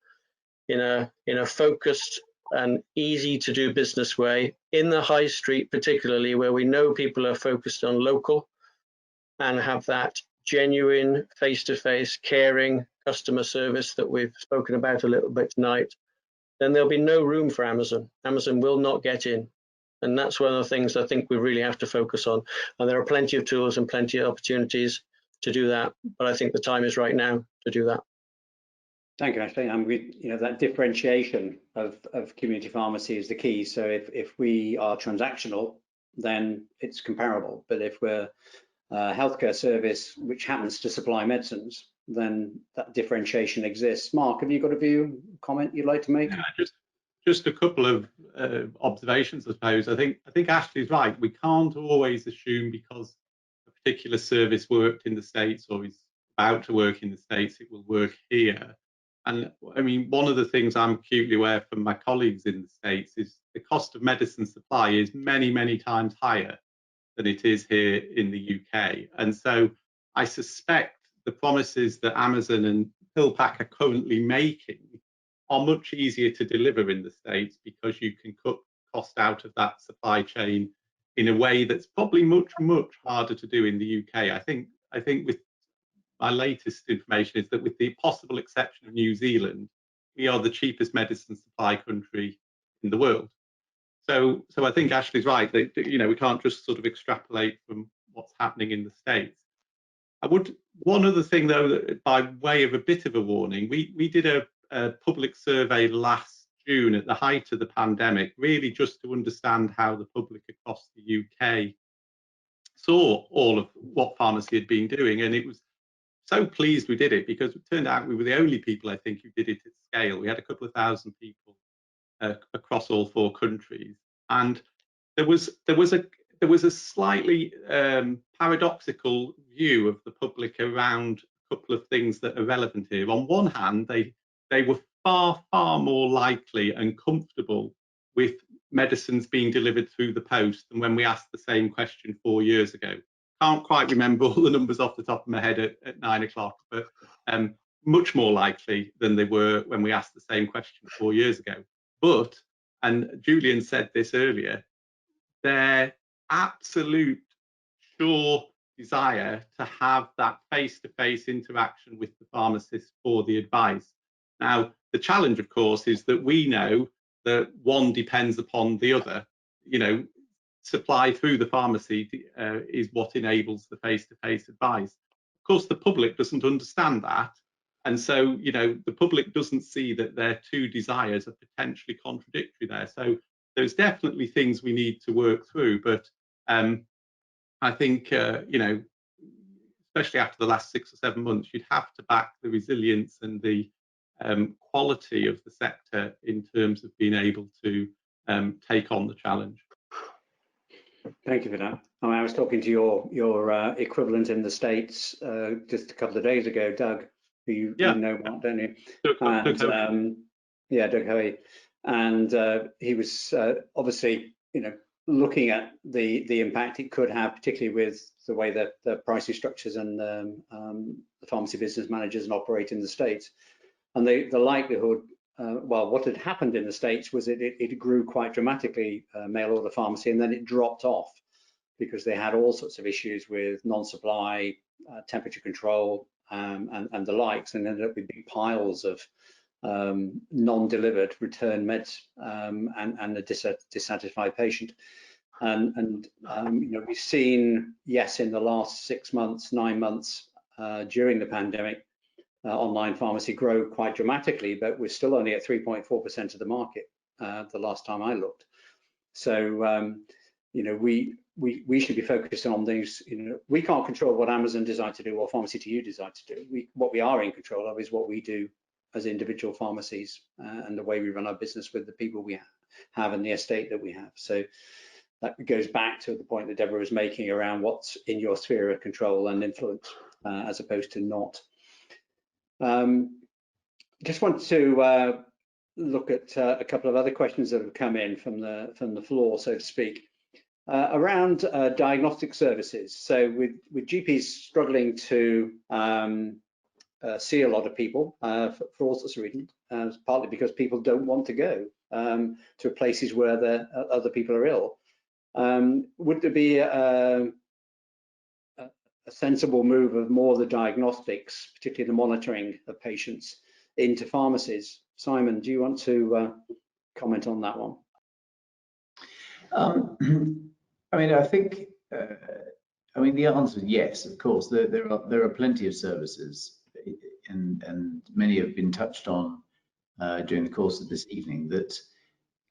in a focused and easy to do business way in the high street, particularly where we know people are focused on local and have that genuine face-to-face caring customer service that we've spoken about a little bit tonight, then there'll be no room for Amazon. Amazon will not get in. And that's one of the things I think we really have to focus on. And there are plenty of tools and plenty of opportunities to do that. But I think the time is right now to do that. Thank you, Ashley. And that differentiation of community pharmacy is the key. So if we are transactional, then it's comparable. But if we're a healthcare service which happens to supply medicines, then that differentiation exists. Mark, have you got a view, comment you'd like to make? Yeah, just a couple of observations, I suppose. I think Ashley's right. We can't always assume because a particular service worked in the States or is about to work in the States, it will work here. And I mean, one of the things I'm acutely aware from my colleagues in the States is the cost of medicine supply is many, many times higher than it is here in the UK. And so I suspect the promises that Amazon and PillPack are currently making are much easier to deliver in the States because you can cut cost out of that supply chain in a way that's probably much, much harder to do in the UK. I think with my latest information is that with the possible exception of New Zealand, we are the cheapest medicine supply country in the world. So I think Ashley's right that we can't just sort of extrapolate from what's happening in the States. One other thing though, that by way of a bit of a warning, we did a public survey last June at the height of the pandemic, really just to understand how the public across the UK saw all of what pharmacy had been doing. And it was so pleased we did it because it turned out we were the only people, I think, who did it at scale. We had a couple of thousand people across all 4 countries. And there was a slightly paradoxical view of the public around a couple of things that are relevant here. On one hand, they were far, far more likely and comfortable with medicines being delivered through the post than when we asked the same question 4 years ago. Can't quite remember all the numbers off the top of my head at 9 o'clock, but much more likely than they were when we asked the same question 4 years ago. But, and Julian said this earlier, their absolute sure desire to have that face-to-face interaction with the pharmacist for the advice. Now, the challenge, of course, is that we know that one depends upon the other. You know, supply through the pharmacy is what enables the face-to-face advice. Of course, the public doesn't understand that. And so, you know, the public doesn't see that their two desires are potentially contradictory there. So there's definitely things we need to work through. But I think, you know, especially after the last 6 or 7 months, you'd have to back the resilience and the quality of the sector in terms of being able to take on the challenge. Thank you for that. I was talking to your equivalent in the States just a couple of days ago, Doug, who you know, Mark, don't you? Doug yeah, Doug Hoey, and he was obviously, you know, looking at the impact it could have, particularly with the way that the pricing structures and the pharmacy business managers and operate in the States, and the likelihood. Well, what had happened in the States was it grew quite dramatically, mail order pharmacy, and then it dropped off because they had all sorts of issues with non-supply, temperature control, and the likes, and ended up with big piles of non-delivered return meds and a dissatisfied patient. And you know, we've seen, yes, in the last 6 months, 9 months during the pandemic, online pharmacy grow quite dramatically, but we're still only at 3.4% of the market the last time I looked. So, you know, we should be focused on these. You know, we can't control what Amazon decide to do or Pharmacy2You decide to do. What we are in control of is what we do as individual pharmacies and the way we run our business with the people we have and the estate that we have. So that goes back to the point that Deborah was making around what's in your sphere of control and influence as opposed to not. Just want to look at a couple of other questions that have come in from the floor, so to speak, around diagnostic services. So with GPs struggling to see a lot of people for all sorts of reasons, partly because people don't want to go to places where other people are ill. Would there be a sensible move of more of the diagnostics, particularly the monitoring of patients, into pharmacies? Simon, do you want to comment on that one? I mean, I think, I mean, the answer is yes, of course. There are plenty of services, and many have been touched on during the course of this evening, that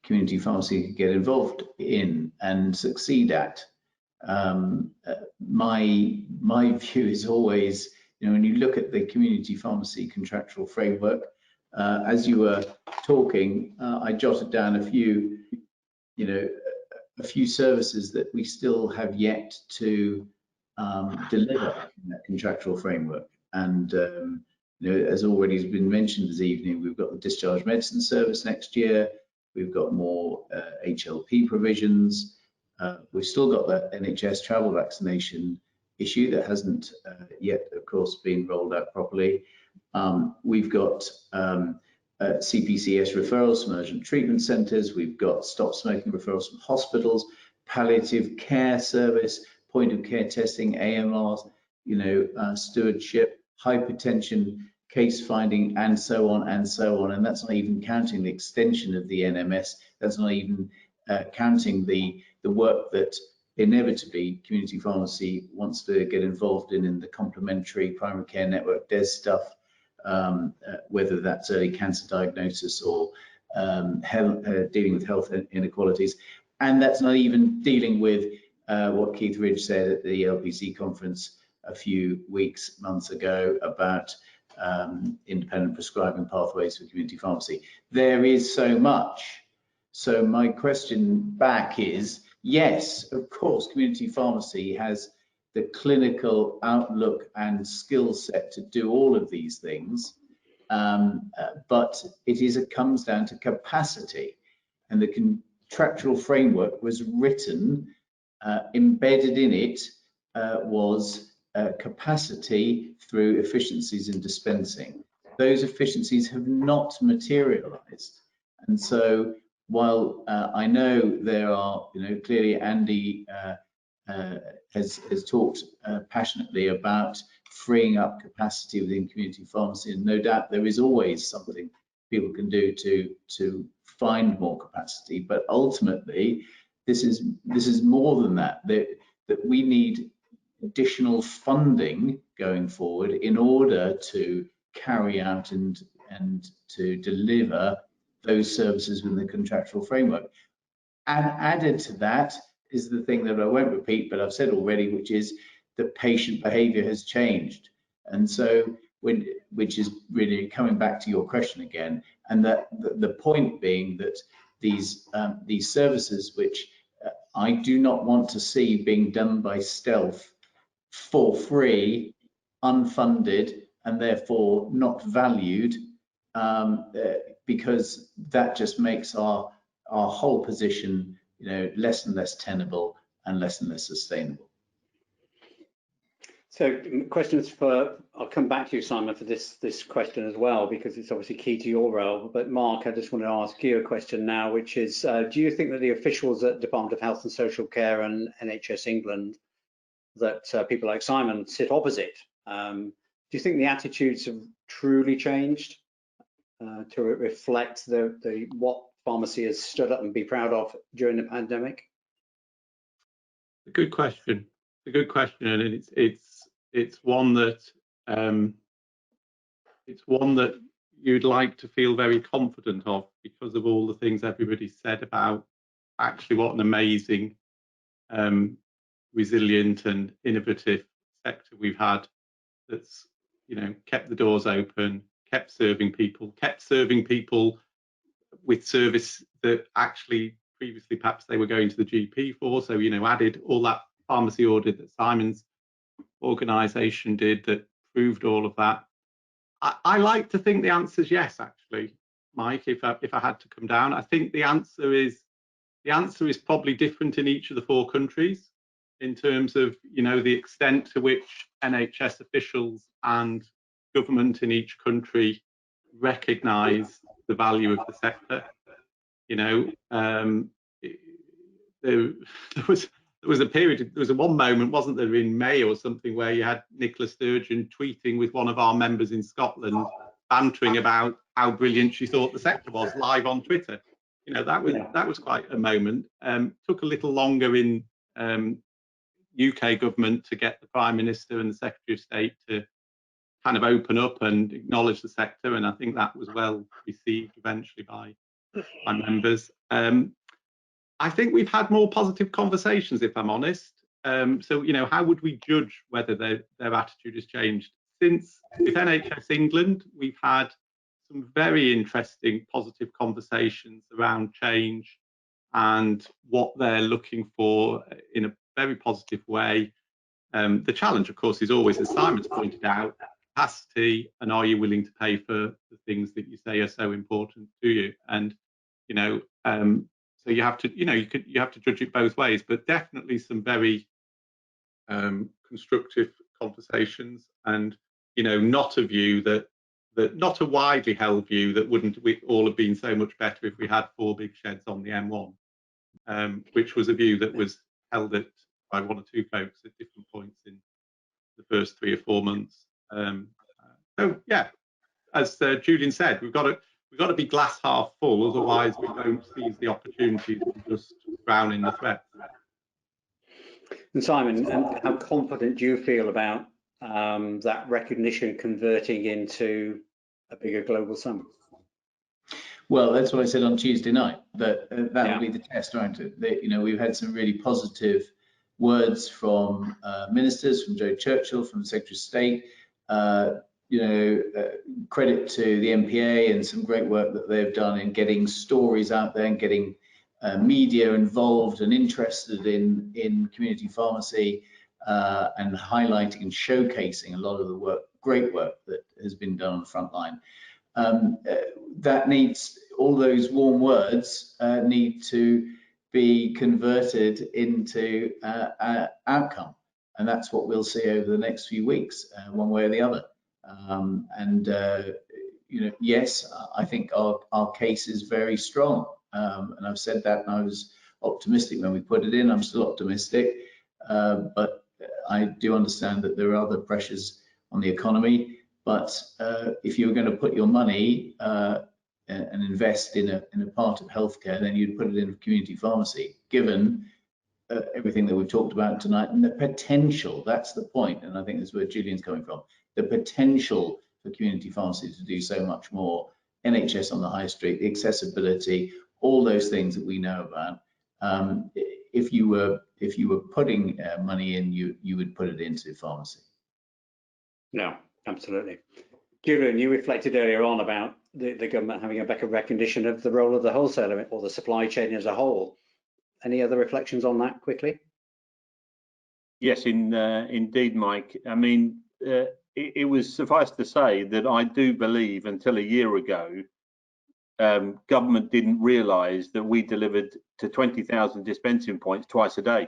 community pharmacy can get involved in and succeed at. My view is always, you know, when you look at the community pharmacy contractual framework, as you were talking, I jotted down a few, you know, a few services that we still have yet to deliver in that contractual framework. And you know, as already has been mentioned this evening, we've got the discharge medicine service next year. We've got more HLP provisions. We've still got that NHS travel vaccination issue that hasn't yet, of course, been rolled out properly. We've got CPCS referrals from urgent treatment centres. We've got stop smoking referrals from hospitals, palliative care service, point of care testing, AMRs, you know, stewardship, hypertension, case finding, and so on and so on. And that's not even counting the extension of the NMS. That's not even counting the work that inevitably community pharmacy wants to get involved in the complementary primary care network DES stuff, whether that's early cancer diagnosis or dealing with health inequalities. And that's not even dealing with what Keith Ridge said at the LPC conference a few months ago about independent prescribing pathways for community pharmacy. There is so much. So my question back is, yes, of course, community pharmacy has the clinical outlook and skill set to do all of these things, but it comes down to capacity, and the contractual framework was written, embedded in it was capacity through efficiencies in dispensing. Those efficiencies have not materialized, and so while I know there are, you know, clearly Andy has talked passionately about freeing up capacity within community pharmacy, and no doubt there is always something people can do to find more capacity. But ultimately, this is more than that. That we need additional funding going forward in order to carry out and to deliver those services within the contractual framework. And added to that is the thing that I won't repeat, but I've said already, which is that patient behavior has changed. And so, which is really coming back to your question again, and that the point being that these services, which I do not want to see being done by stealth for free, unfunded, and therefore not valued, because that just makes our whole position, less and less tenable and less sustainable. So questions I'll come back to you, Simon, for this question as well, because it's obviously key to your role. But Mark, I just want to ask you a question now, which is, do you think that the officials at Department of Health and Social Care and NHS England, that people like Simon sit opposite, do you think the attitudes have truly changed to reflect what pharmacy has stood up and be proud of during the pandemic? A good question. A good question, and it's one that you'd like to feel very confident of, because of all the things everybody said about actually what an amazing, resilient and innovative sector we've had, that's kept the doors open, kept serving people with service that actually previously perhaps they were going to the GP for. So added all that pharmacy audit that Simon's organisation did that proved all of that. I like to think the answer is yes, actually, Mike. If I had to come down, I think the answer is probably different in each of the 4 countries, in terms of the extent to which NHS officials and government in each country recognise the value of the sector. There was a period, there was one moment, wasn't there, in May or something, where you had Nicola Sturgeon tweeting with one of our members in Scotland, bantering about how brilliant she thought the sector was, live on Twitter. That was quite a moment. Took a little longer in UK government to get the Prime Minister and the Secretary of State to kind of open up and acknowledge the sector, and I think that was well received eventually by members. I think we've had more positive conversations, if I'm honest. So, how would we judge whether their attitude has changed? Since with NHS England, we've had some very interesting positive conversations around change and what they're looking for in a very positive way. The challenge, of course, is always, as Simon's pointed out, capacity, and are you willing to pay for the things that you say are so important to you? And so you have to you have to judge it both ways, but definitely some very constructive conversations, and not a view that not a widely held view that wouldn't we all have been so much better if we had 4 big sheds on the M1, which was a view that was held by 1 or 2 folks at different points in the first 3 or 4 months. So yeah, as Julian said, we've got to be glass half full, otherwise we don't seize the opportunities and just drown in the threats. And Simon, how confident do you feel about that recognition converting into a bigger global sum? Well, that's what I said on Tuesday night, that will be the test, won't it? That, we've had some really positive words from ministers, from Joe Churchill, from the Secretary of State. Credit to the MPA and some great work that they've done in getting stories out there and getting media involved and interested in community pharmacy, and highlighting and showcasing a lot of the great work that has been done on the front line. That needs, all those warm words need to be converted into outcome, and that's what we'll see over the next few weeks, one way or the other. Yes, I think our case is very strong, and I've said that, and I was optimistic when we put it in. I'm still optimistic, but I do understand that there are other pressures on the economy. But if you're going to put your money and invest in a part of healthcare, then you'd put it in a community pharmacy, given everything that we've talked about tonight and the potential. That's the point, and I think that's where Julian's coming from. The potential for community pharmacies to do so much more. NHS on the high street, the accessibility, all those things that we know about. If you were putting money in, you would put it into pharmacy. No, absolutely. Julian, you reflected earlier on about the government having a better recognition of the role of the wholesaler or the supply chain as a whole. Any other reflections on that quickly? Yes, indeed, Mike. I mean, it was suffice to say that I do believe until a year ago, government didn't realise that we delivered to 20,000 dispensing points twice a day.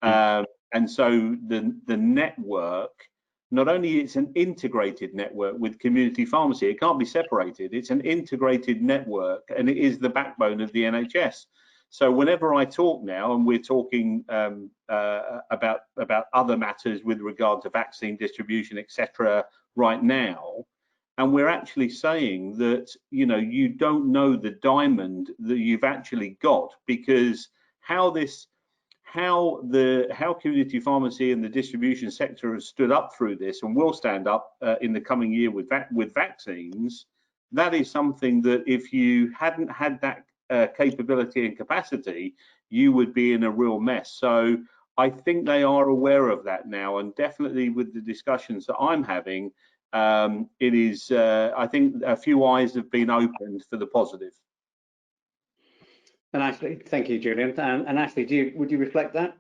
And so the network, not only it's an integrated network with community pharmacy, it can't be separated. It's an integrated network, and it is the backbone of the NHS. So whenever I talk now, and we're talking about other matters with regard to vaccine distribution, etc., right now, and we're actually saying that, you know, you don't know the diamond that you've actually got, because how community pharmacy and the distribution sector has stood up through this and will stand up in the coming year with vaccines, that is something that if you hadn't had that capability and capacity, you would be in a real mess. So I think they are aware of that now, and definitely with the discussions that I'm having, it is, I think a few eyes have been opened for the positive. And Ashley, thank you, Julian. And Ashley, would you reflect that?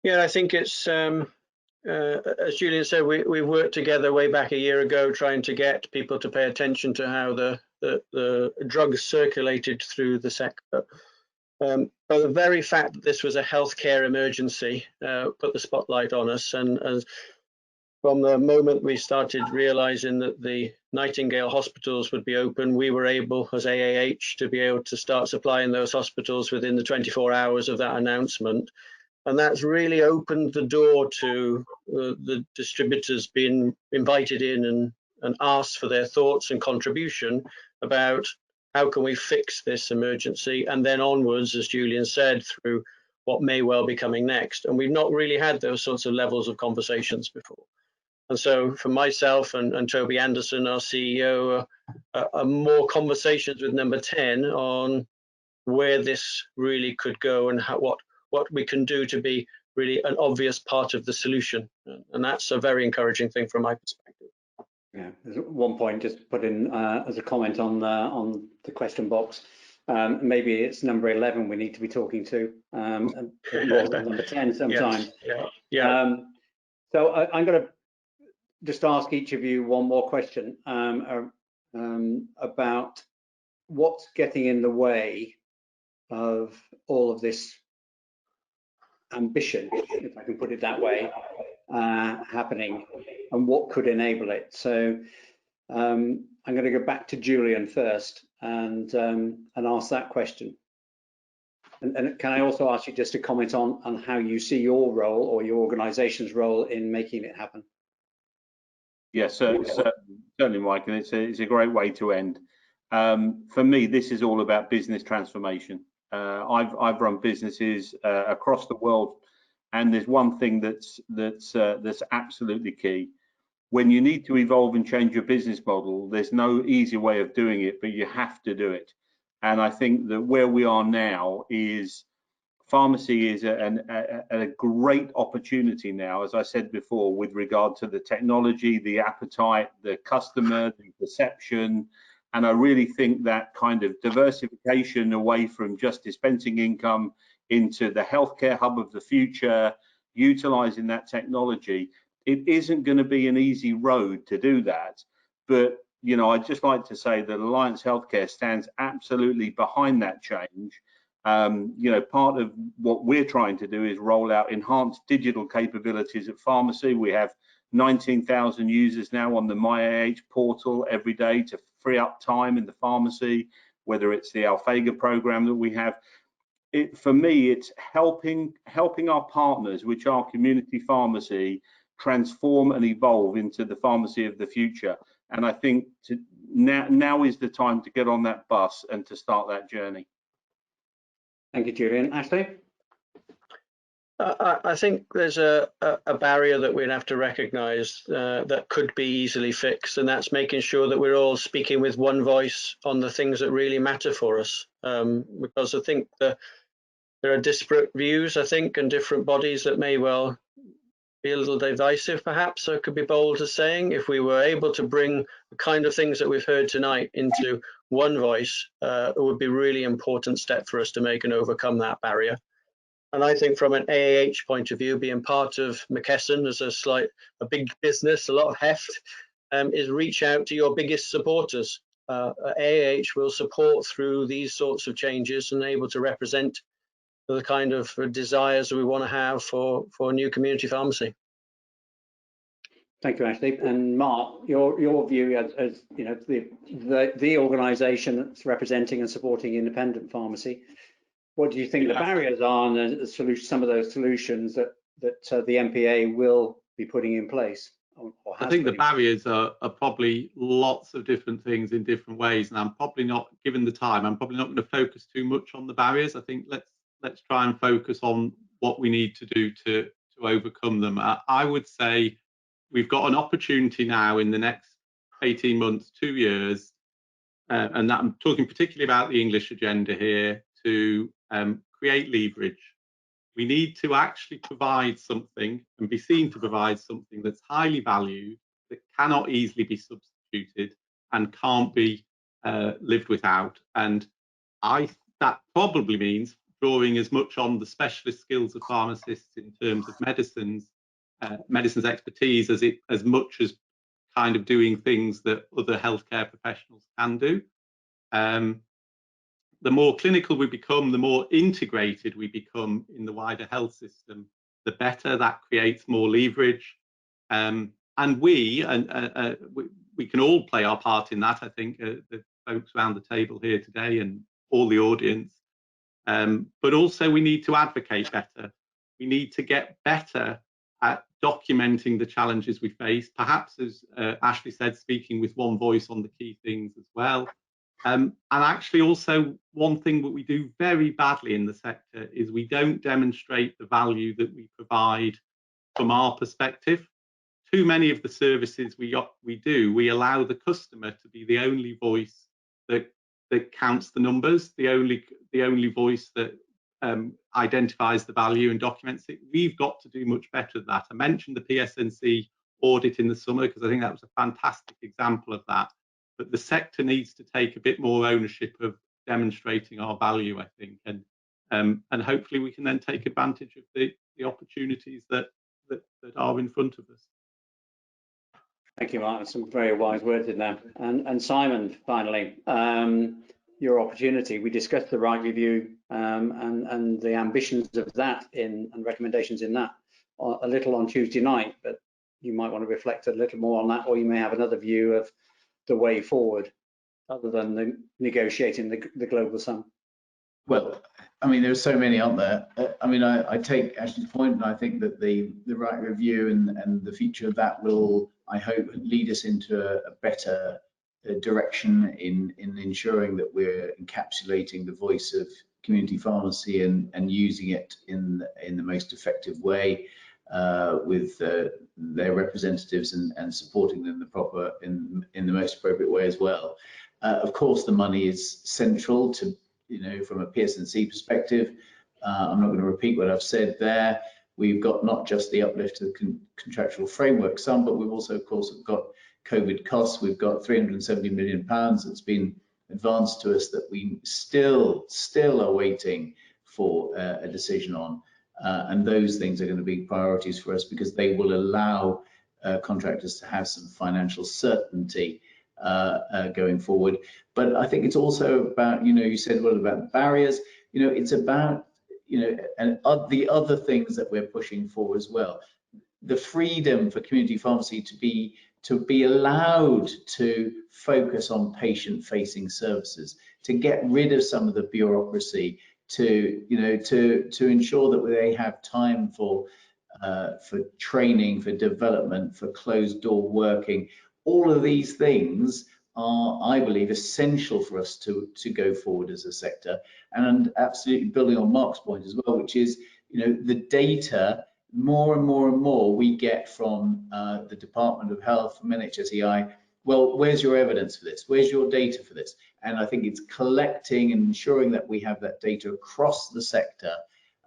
Yeah, I think it's, as Julian said, we worked together way back a year ago trying to get people to pay attention to how the drugs circulated through the sector. But the very fact that this was a healthcare emergency put the spotlight on us, and as from the moment we started realizing that the Nightingale hospitals would be open, we were able, as AAH, to be able to start supplying those hospitals within the 24 hours of that announcement. And that's really opened the door to the distributors being invited in and asked for their thoughts and contribution about how can we fix this emergency, and then onwards, as Julian said, through what may well be coming next. And we've not really had those sorts of levels of conversations before. And so for myself and Toby Anderson, our CEO, are more conversations with number 10 on where this really could go and what we can do to be really an obvious part of the solution. And that's a very encouraging thing from my perspective. Yeah, there's one point just put in as a comment on the question box. Maybe it's number 11 we need to be talking to, and number 10 sometimes. Yeah. So I'm going to just ask each of you one more question about what's getting in the way of all of this ambition, if I can put it that way, happening, and what could enable it. So I'm going to go back to Julian first and ask that question. And can I also ask you just to comment on how you see your role or your organisation's role in making it happen? Yes, certainly, Mike, and it's a great way to end. For me, this is all about business transformation. I've run businesses across the world, and there's one thing that's absolutely key. When you need to evolve and change your business model, there's no easy way of doing it, but you have to do it. And I think that where we are now is pharmacy is a great opportunity now, as I said before, with regard to the technology, the appetite, the customer, the perception. And I really think that kind of diversification away from just dispensing income into the healthcare hub of the future, utilizing that technology, it isn't going to be an easy road to do that. But, you know, I'd just like to say that Alliance Healthcare stands absolutely behind that change. You know, part of what we're trying to do is roll out enhanced digital capabilities at pharmacy. We have 19,000 users now on the MyAH portal every day to free up time in the pharmacy, whether it's the Alphega program that we have. For me, it's helping our partners, which are community pharmacy, transform and evolve into the pharmacy of the future. And I think now is the time to get on that bus and to start that journey. Thank you, Julian. Ashley? I think there's a barrier that we'd have to recognise that could be easily fixed, and that's making sure that we're all speaking with one voice on the things that really matter for us. Because I think there are disparate views, I think, and different bodies that may well be a little divisive, perhaps. So it could be bold as saying, if we were able to bring the kind of things that we've heard tonight into one voice, it would be a really important step for us to make and overcome that barrier. And I think from an AAH point of view, being part of McKesson as a big business, a lot of heft, is reach out to your biggest supporters. AAH will support through these sorts of changes and able to represent the kind of desires we want to have for a new community pharmacy. Thank you, Ashley. And Mark, your view as you know, the organisation that's representing and supporting independent pharmacy. What do you think the barriers are and some of those solutions that the MPA will be putting in place? I think the barriers are probably lots of different things in different ways, and I'm probably not, given the time, I'm probably not going to focus too much on the barriers. I think let's try and focus on what we need to do to overcome them. I would say we've got an opportunity now in the next 18 months, 2 years, and that I'm talking particularly about the English agenda here, to create leverage. We need to actually provide something and be seen to provide something that's highly valued, that cannot easily be substituted and can't be lived without. And that probably means drawing as much on the specialist skills of pharmacists in terms of medicines expertise as much as kind of doing things that other healthcare professionals can do. The more clinical we become, the more integrated we become in the wider health system, the better. That creates more leverage. And we can all play our part in that. I think the folks around the table here today and all the audience. But also we need to advocate better. We need to get better at documenting the challenges we face, perhaps, as Ashley said, speaking with one voice on the key things as well. And actually also one thing that we do very badly in the sector is we don't demonstrate the value that we provide from our perspective. Too many of the services we allow the customer to be the only voice that counts the numbers, the only voice that identifies the value and documents it. We've got to do much better than that. I mentioned the PSNC audit in the summer because I think that was a fantastic example of that. But the sector needs to take a bit more ownership of demonstrating our value, I think, and hopefully we can then take advantage of the opportunities that are in front of us. Thank you, Mark. Some very wise words in there. And Simon, finally, your opportunity. We discussed the right review and the ambitions of that and recommendations in that a little on Tuesday night, but you might want to reflect a little more on that, or you may have another view of the way forward other than negotiating the global sum. Well, I mean, there are so many out there. I mean, I take Ashley's point, and I think that the right review and the future of that will, I hope, lead us into a better direction in ensuring that we're encapsulating the voice of community pharmacy and using it in the most effective way with their representatives and supporting them in the most appropriate way as well. Of course, the money is central to, from a PSNC perspective. I'm not going to repeat what I've said there. We've got not just the uplift to the contractual framework sum, but we've also, of course, got COVID costs. We've got £370 million that's been advanced to us that we still are waiting for a decision on. And those things are going to be priorities for us because they will allow contractors to have some financial certainty going forward. But I think it's also about, you said what about the barriers, it's about, and the other things that we're pushing for as well. The freedom for community pharmacy to be allowed to focus on patient-facing services, to get rid of some of the bureaucracy, to ensure that they have time for for training, for development, for closed door working. All of these things are, I believe, essential for us to go forward as a sector. And absolutely building on Mark's point as well, which is, the data, more and more we get from the Department of Health, from NHSEI. Well, where's your evidence for this? Where's your data for this? And I think it's collecting and ensuring that we have that data across the sector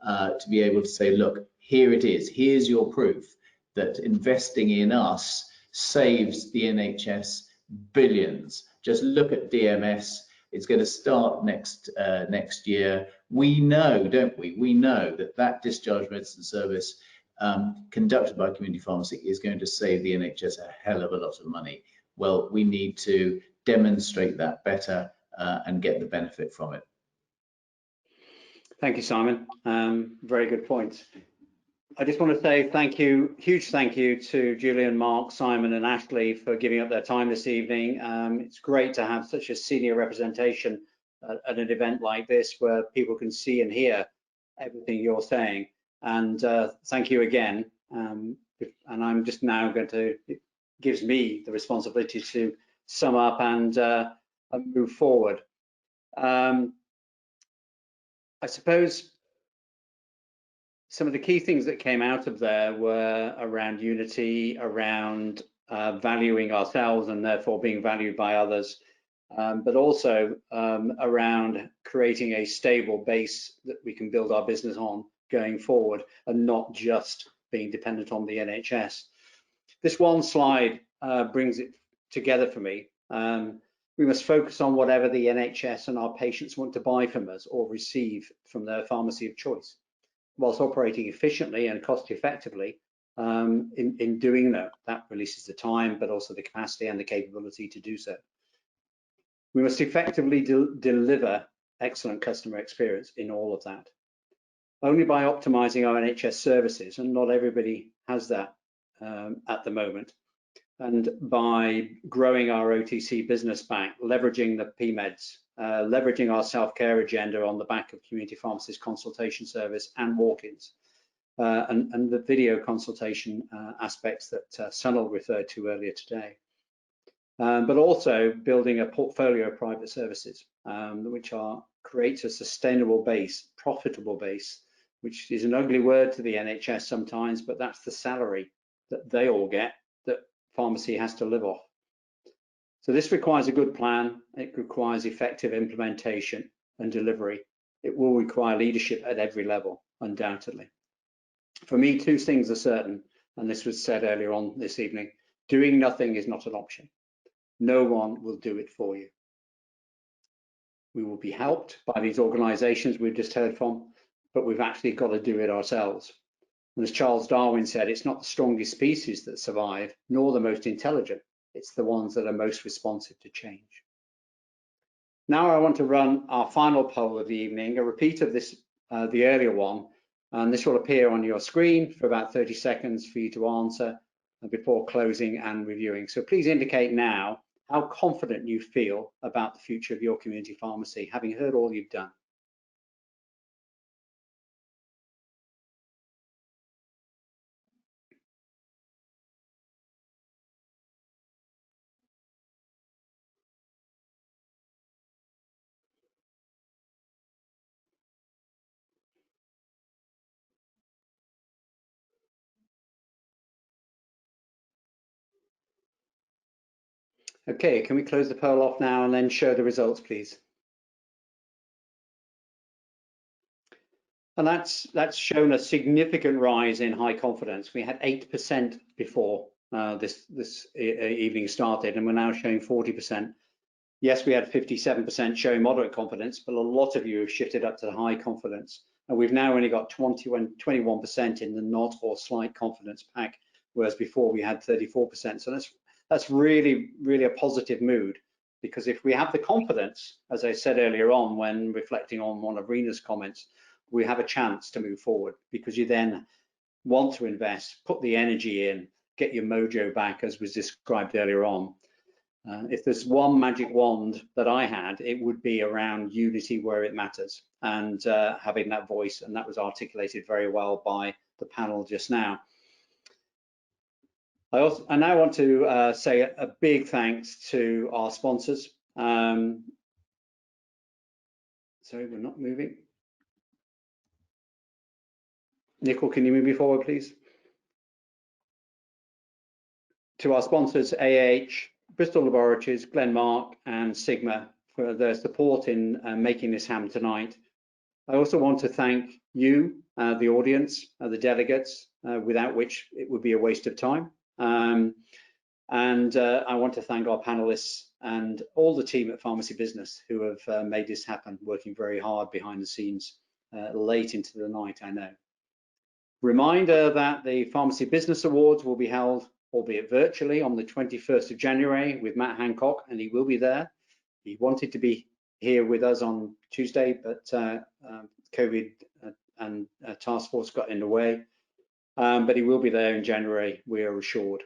to be able to say, look, here it is. Here's your proof that investing in us saves the NHS billions. Just look at DMS. It's going to start next year. We know, don't we? We know that discharge medicine service conducted by community pharmacy is going to save the NHS a hell of a lot of money. Well, we need to demonstrate that better and get the benefit from it. Thank you, Simon. Very good points. I just want to say thank you, huge thank you to Julian, Mark, Simon and Ashley for giving up their time this evening. It's great to have such a senior representation at an event like this where people can see and hear everything you're saying. And thank you again. And I'm just now going to, it gives me the responsibility to sum up and move forward. I suppose some of the key things that came out of there were around unity, around valuing ourselves and therefore being valued by others, but also around creating a stable base that we can build our business on going forward and not just being dependent on the NHS. This one slide brings it together for me. We must focus on whatever the NHS and our patients want to buy from us or receive from their pharmacy of choice, whilst operating efficiently and cost effectively. In doing that releases the time, but also the capacity and the capability to do so. We must effectively deliver excellent customer experience in all of that. Only by optimizing our NHS services, and not everybody has that at the moment, and by growing our OTC business back, leveraging the PMEDs, leveraging our self-care agenda on the back of community pharmacist consultation service and walk-ins, and the video consultation aspects that Sunil referred to earlier today. But also building a portfolio of private services, which creates a sustainable base, profitable base, which is an ugly word to the NHS sometimes, but that's the salary that they all get, that pharmacy has to live off. So this requires a good plan. It requires effective implementation and delivery. It will require leadership at every level, undoubtedly. For me, two things are certain, and this was said earlier on this evening: doing nothing is not an option. No one will do it for you. We will be helped by these organizations we've just heard from, but we've actually got to do it ourselves. And as Charles Darwin said, it's not the strongest species that survive, nor the most intelligent. It's the ones that are most responsive to change. Now I want to run our final poll of the evening, a repeat of this, the earlier one, and this will appear on your screen for about 30 seconds for you to answer before closing and reviewing. So please indicate now how confident you feel about the future of your community pharmacy, having heard all you've done. Okay, can we close the poll off now and then show the results, please? And that's shown a significant rise in high confidence. We had 8% before this evening started, and we're now showing 40%. Yes, we had 57% showing moderate confidence, but a lot of you have shifted up to the high confidence. And we've now only got 21% in the not or slight confidence pack, whereas before we had 34%. So that's really, really a positive mood, because if we have the confidence, as I said earlier on when reflecting on one of Rena's comments, we have a chance to move forward, because you then want to invest, put the energy in, get your mojo back, as was described earlier on. If there's one magic wand that I had, it would be around unity where it matters, and having that voice, and that was articulated very well by the panel just now. I now want to say a big thanks to our sponsors. Sorry, we're not moving. Nicole, can you move me forward, please? To our sponsors, Bristol Laboratories, Glenmark and Sigma for their support in making this happen tonight. I also want to thank you, the audience, the delegates, without which it would be a waste of time. I want to thank our panelists and all the team at Pharmacy Business who have made this happen, working very hard behind the scenes late into the night, I know. Reminder that the Pharmacy Business Awards will be held, albeit virtually, on the 21st of January with Matt Hancock, and he will be there. He wanted to be here with us on Tuesday, but COVID and task force got in the way. But he will be there in January, we are assured.